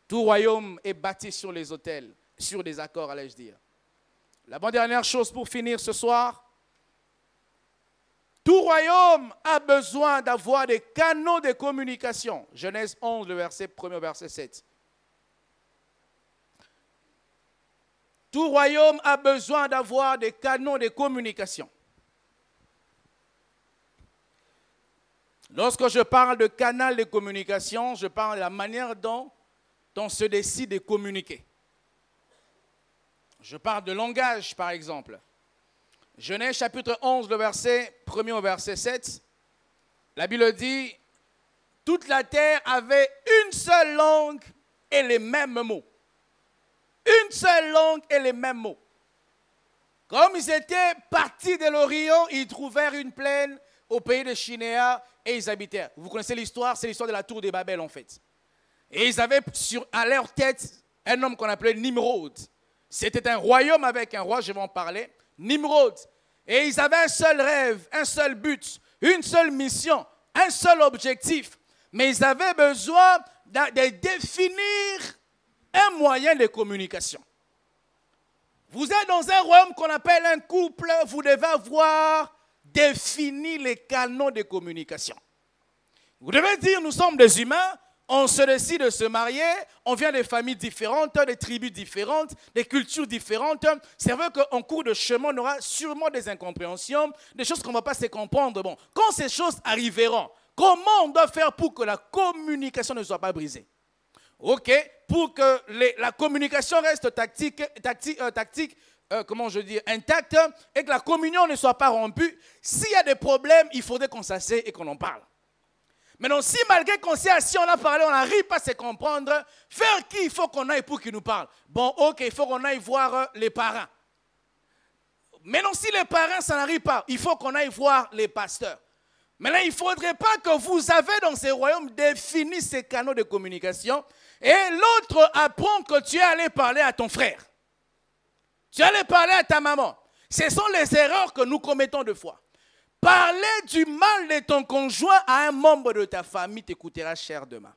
Tout royaume est bâti sur les autels, sur des accords, allais-je dire. La dernière chose pour finir ce soir, Tout royaume a besoin d'avoir des canaux de communication. Genèse 11, le verset 1 au verset 7. Tout royaume a besoin d'avoir des canaux de communication. Lorsque je parle de canal de communication, je parle de la manière dont on se décide de communiquer. Je parle de langage, par exemple. Genèse chapitre 11, le verset 1 au verset 7. La Bible dit, toute la terre avait une seule langue et les mêmes mots. Une seule langue et les mêmes mots. Comme ils étaient partis de l'Orient, ils trouvèrent une plaine au pays de Chinéa et ils habitèrent. Vous connaissez l'histoire, c'est l'histoire de la tour de Babel en fait. Et ils avaient à leur tête un homme qu'on appelait Nimrod. C'était un royaume avec un roi, je vais en parler. Nimrod. Et ils avaient un seul rêve, un seul but, une seule mission, un seul objectif. Mais ils avaient besoin de définir un moyen de communication. Vous êtes dans un royaume qu'on appelle un couple, vous devez avoir défini les canaux de communication. Vous devez dire, nous sommes des humains, on se décide de se marier, on vient de familles différentes, des tribus différentes, des cultures différentes. C'est vrai qu'en cours de chemin, on aura sûrement des incompréhensions, des choses qu'on ne va pas se comprendre. Bon, quand ces choses arriveront, comment on doit faire pour que la communication ne soit pas brisée? Ok, pour que la communication reste intacte et que la communion ne soit pas rompue. S'il y a des problèmes, il faudrait qu'on s'assied et qu'on en parle. Maintenant, si malgré qu'on s'est assis, on a parlé, on n'arrive pas à se comprendre, vers qui il faut qu'on aille pour qu'il nous parle? Bon, ok, il faut qu'on aille voir les parents. Maintenant, si les parents, ça n'arrive pas, il faut qu'on aille voir les pasteurs. Maintenant, il ne faudrait pas que vous avez dans ces royaumes défini ces canaux de communication et l'autre apprend que tu es allé parler à ton frère. Tu es allé parler à ta maman. Ce sont les erreurs que nous commettons deux fois. Parler du mal de ton conjoint à un membre de ta famille t'écoutera cher demain.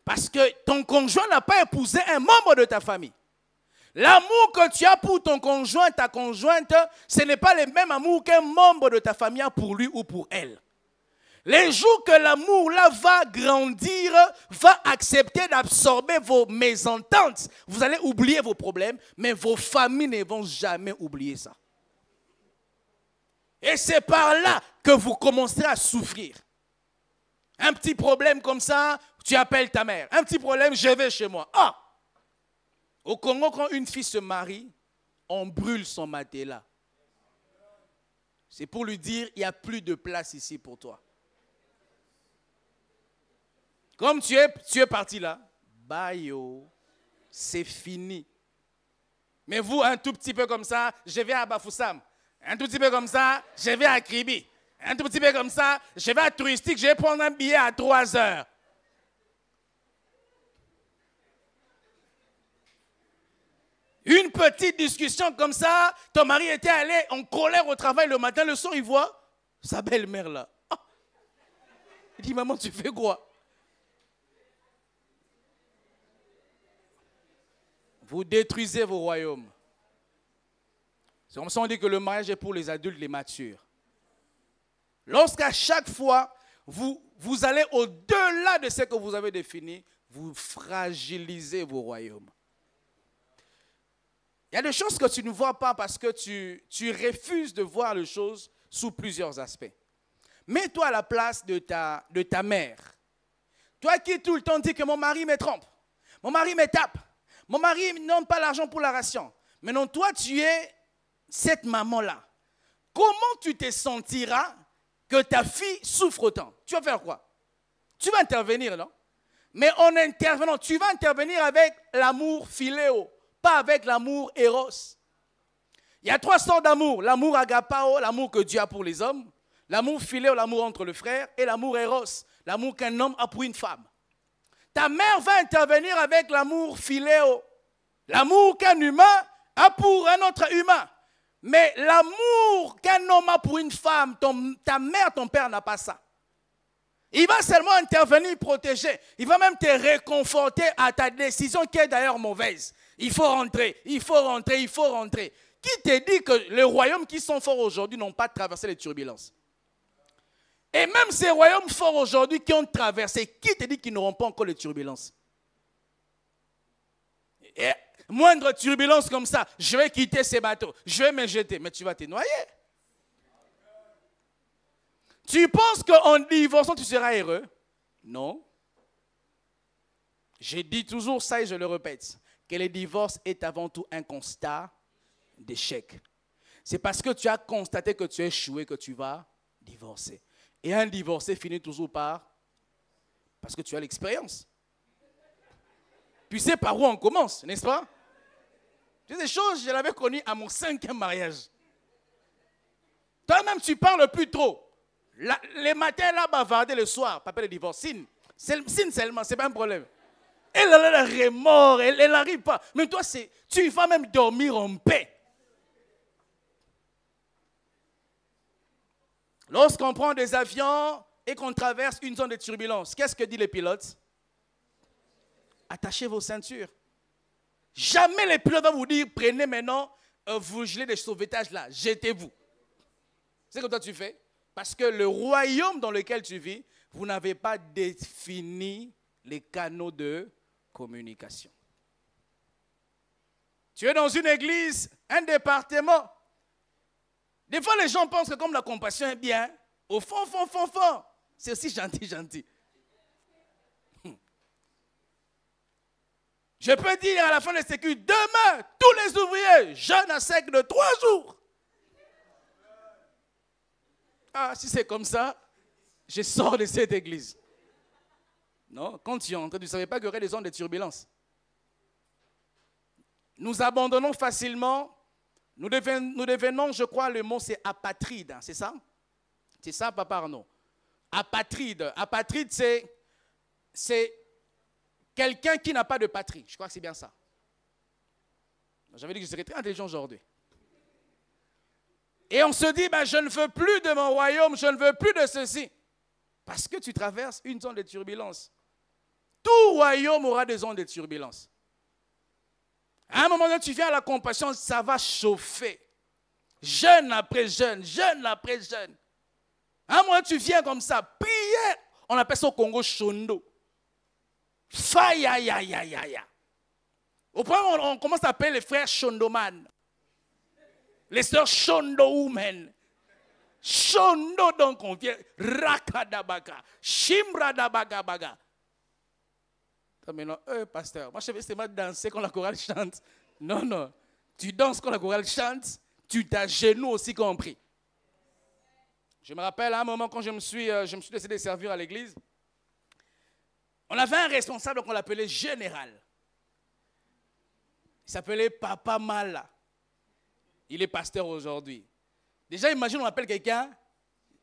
Parce que ton conjoint n'a pas épousé un membre de ta famille. L'amour que tu as pour ton conjoint, ta conjointe, ce n'est pas le même amour qu'un membre de ta famille a pour lui ou pour elle. Les jours que l'amour là va grandir, va accepter d'absorber vos mésententes, vous allez oublier vos problèmes, mais vos familles ne vont jamais oublier ça. Et c'est par là que vous commencerez à souffrir. Un petit problème comme ça, tu appelles ta mère. Un petit problème, je vais chez moi. Ah! Au Congo, quand une fille se marie, on brûle son matelas. C'est pour lui dire, il n'y a plus de place ici pour toi. Comme tu es parti là, bye yo, c'est fini. Mais vous, un tout petit peu comme ça, je vais à Bafoussam. Un tout petit peu comme ça, je vais à Kribi. Un tout petit peu comme ça, je vais à Touristique, je vais prendre un billet à 3 heures. Une petite discussion comme ça, ton mari était allé en colère au travail le matin, le soir, il voit sa belle-mère là. Oh. Il dit, maman, tu fais quoi? Vous détruisez vos royaumes. C'est comme ça qu'on dit que le mariage est pour les adultes, les matures. Lorsqu'à chaque fois, vous allez au-delà de ce que vous avez défini, vous fragilisez vos royaumes. Il y a des choses que tu ne vois pas parce que tu refuses de voir les choses sous plusieurs aspects. Mets-toi à la place de ta mère. Toi qui tout le temps dis que mon mari me trompe, mon mari me tape, mon mari n'a pas l'argent pour la ration. Maintenant, toi, tu es cette maman-là. Comment tu te sentiras que ta fille souffre autant? Tu vas faire quoi? Tu vas intervenir, non? Mais en intervenant, tu vas intervenir avec l'amour philéo, pas avec l'amour éros. Il y a 3 sortes d'amour. L'amour agapao, l'amour que Dieu a pour les hommes. L'amour philéo, l'amour entre le frère. Et l'amour éros, l'amour qu'un homme a pour une femme. Ta mère va intervenir avec l'amour philéo. L'amour qu'un humain a pour un autre humain. Mais l'amour qu'un homme a pour une femme, ta mère, ton père n'a pas ça. Il va seulement intervenir, protéger. Il va même te réconforter à ta décision qui est d'ailleurs mauvaise. Il faut rentrer, il faut rentrer, il faut rentrer. Qui te dit que les royaumes qui sont forts aujourd'hui n'ont pas traversé les turbulences? Et même ces royaumes forts aujourd'hui qui ont traversé, qui te dit qu'ils n'auront pas encore les turbulences? Et moindre turbulence comme ça, je vais quitter ces bateaux, je vais me jeter, mais tu vas te noyer. Tu penses qu'en divorçant, tu seras heureux? Non. Je dis toujours ça et je le répète, que le divorce est avant tout un constat d'échec. C'est parce que tu as constaté que tu as échoué que tu vas divorcer. Et un divorcé finit toujours par... Parce que tu as l'expérience. Tu sais par où on commence, n'est-ce pas? C'est des choses, je l'avais connu à mon 5e mariage. Toi-même, tu parles plus trop. Les matins, là, bavarder le soir, papa le divorce. Signe seulement, c'est pas un problème. Elle a le remords, elle n'arrive pas. Mais toi, tu vas même dormir en paix. Lorsqu'on prend des avions et qu'on traverse une zone de turbulence, qu'est-ce que disent les pilotes? Attachez vos ceintures. Jamais les pilotes vont vous dire, prenez maintenant vos gilets de sauvetage là, jetez-vous. C'est ce que toi tu fais. Parce que le royaume dans lequel tu vis, vous n'avez pas défini les canaux de communication. Tu es dans une église, un département. Des fois, les gens pensent que comme la compassion est bien, au fond, c'est aussi gentil. Je peux dire à la fin de sécu, demain, tous les ouvriers jeûnent à sec de 3 jours. Ah, si c'est comme ça, je sors de cette église. Non, quand tu entres, tu ne savais pas qu'il y aurait des zones de turbulence. Nous abandonnons facilement. Nous devenons, je crois, le mot c'est apatride, c'est ça? C'est ça, Papa Arnaud? Apatride. Apatride, c'est quelqu'un qui n'a pas de patrie. Je crois que c'est bien ça. J'avais dit que je serais très intelligent aujourd'hui. Et on se dit, ben, je ne veux plus de mon royaume, je ne veux plus de ceci. Parce que tu traverses une zone de turbulence. Tout royaume aura des zones de turbulence. À un moment donné, tu viens à la compassion, ça va chauffer. Jeune après jeune, jeune après jeune. À un moment donné, tu viens comme ça, prière. On appelle ça au Congo Shondo. Faya. Au premier, on commence à appeler les frères Shondoman. Les sœurs Shondo Women. Shondo, donc on vient. Rakadabaga. Shimradabaga. Maintenant, pasteur, moi je vais seulement danser quand la chorale chante. Non. Tu danses quand la chorale chante, tu t'agenouilles aussi compris. Je me rappelle à un moment quand je me suis décidé de servir à l'église, on avait un responsable qu'on l'appelait général. Il s'appelait Papa Mala. Il est pasteur aujourd'hui. Déjà, imagine, on appelle quelqu'un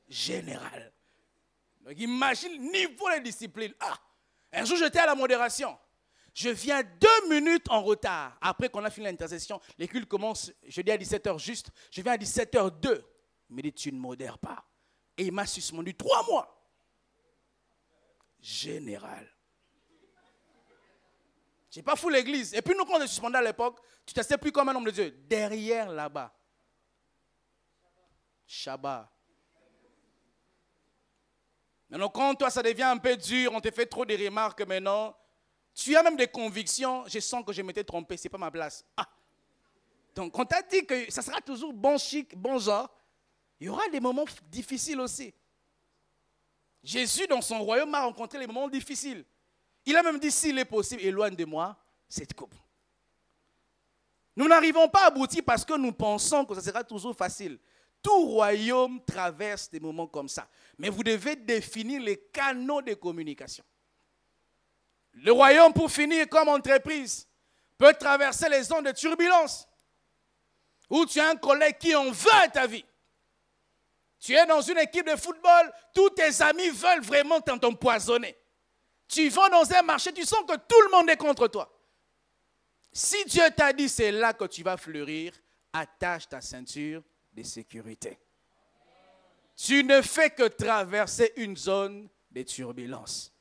général. Donc, imagine niveau de discipline. Ah! Un jour, j'étais à la modération. Je viens 2 minutes en retard. Après qu'on a fini l'intercession, les cultes commencent, je dis à 17h juste. Je viens à 17h02. Il me dit, tu ne modères pas. Et il m'a suspendu 3 mois. Général. Je n'ai pas fou l'église. Et puis nous, quand on est suspendu à l'époque, tu ne t'assais plus comme un homme de Dieu. Derrière là-bas. Shabbat. Maintenant, quand toi, ça devient un peu dur, on te fait trop de remarques maintenant, tu as même des convictions, je sens que je m'étais trompé, ce n'est pas ma place. Ah. Donc, on t'a dit que ça sera toujours bon chic, bon genre, il y aura des moments difficiles aussi. Jésus, dans son royaume, a rencontré les moments difficiles. Il a même dit, s'il est possible, éloigne de moi cette coupe. Nous n'arrivons pas à aboutir parce que nous pensons que ça sera toujours facile. Tout royaume traverse des moments comme ça. Mais vous devez définir les canaux de communication. Le royaume, pour finir, comme entreprise, peut traverser les zones de turbulence. Où tu as un collègue qui en veut à ta vie. Tu es dans une équipe de football, tous tes amis veulent vraiment t'empoisonner. Tu vas dans un marché, tu sens que tout le monde est contre toi. Si Dieu t'a dit c'est là que tu vas fleurir, attache ta ceinture de sécurité. Tu ne fais que traverser une zone de turbulence.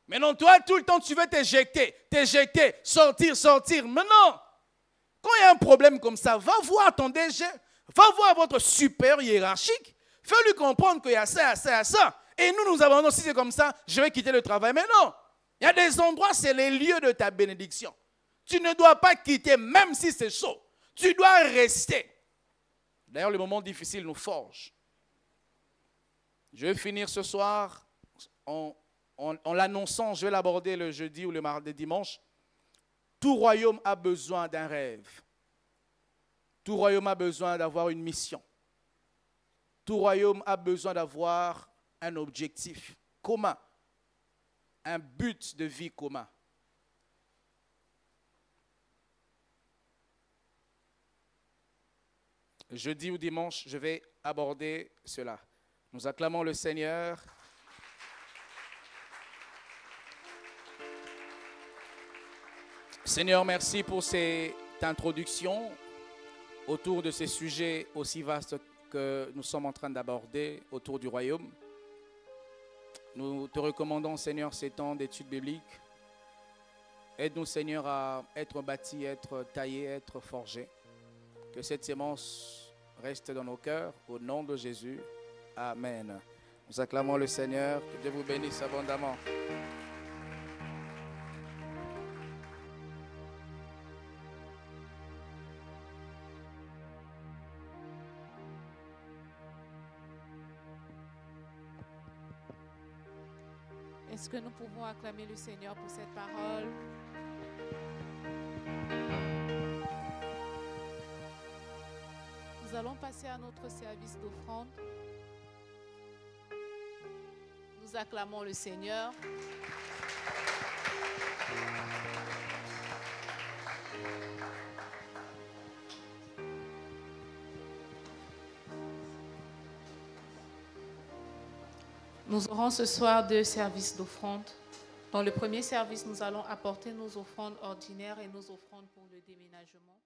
Maintenant, toi, tout le temps, tu veux t'éjecter, sortir. Mais non! Quand il y a un problème comme ça, va voir ton DG, va voir votre supérieur hiérarchique, fais-lui comprendre qu'il y a ça, il y a ça, il y a ça. Et nous abandonnons, si c'est comme ça, je vais quitter le travail. Mais non, il y a des endroits, c'est les lieux de ta bénédiction. Tu ne dois pas quitter, même si c'est chaud. Tu dois rester. D'ailleurs, le moment difficile nous forge. Je vais finir ce soir en l'annonçant, je vais l'aborder le jeudi ou le mardi, dimanche. Tout royaume a besoin d'un rêve. Tout royaume a besoin d'avoir une mission. Tout royaume a besoin d'avoir un objectif commun, un but de vie commun. Jeudi ou dimanche, je vais aborder cela. Nous acclamons le Seigneur. Seigneur, merci pour cette introduction autour de ces sujets aussi vastes que nous sommes en train d'aborder autour du royaume. Nous te recommandons, Seigneur, ces temps d'études bibliques. Aide-nous, Seigneur, à être bâtis, être taillés, être forgés. Que cette sémence reste dans nos cœurs. Au nom de Jésus. Amen. Nous acclamons le Seigneur. Que Dieu vous bénisse abondamment. Est-ce que nous pouvons acclamer le Seigneur pour cette parole? Nous allons passer à notre service d'offrande. Nous acclamons le Seigneur. Nous aurons ce soir 2 services d'offrande. Dans le premier service, nous allons apporter nos offrandes ordinaires et nos offrandes pour le déménagement.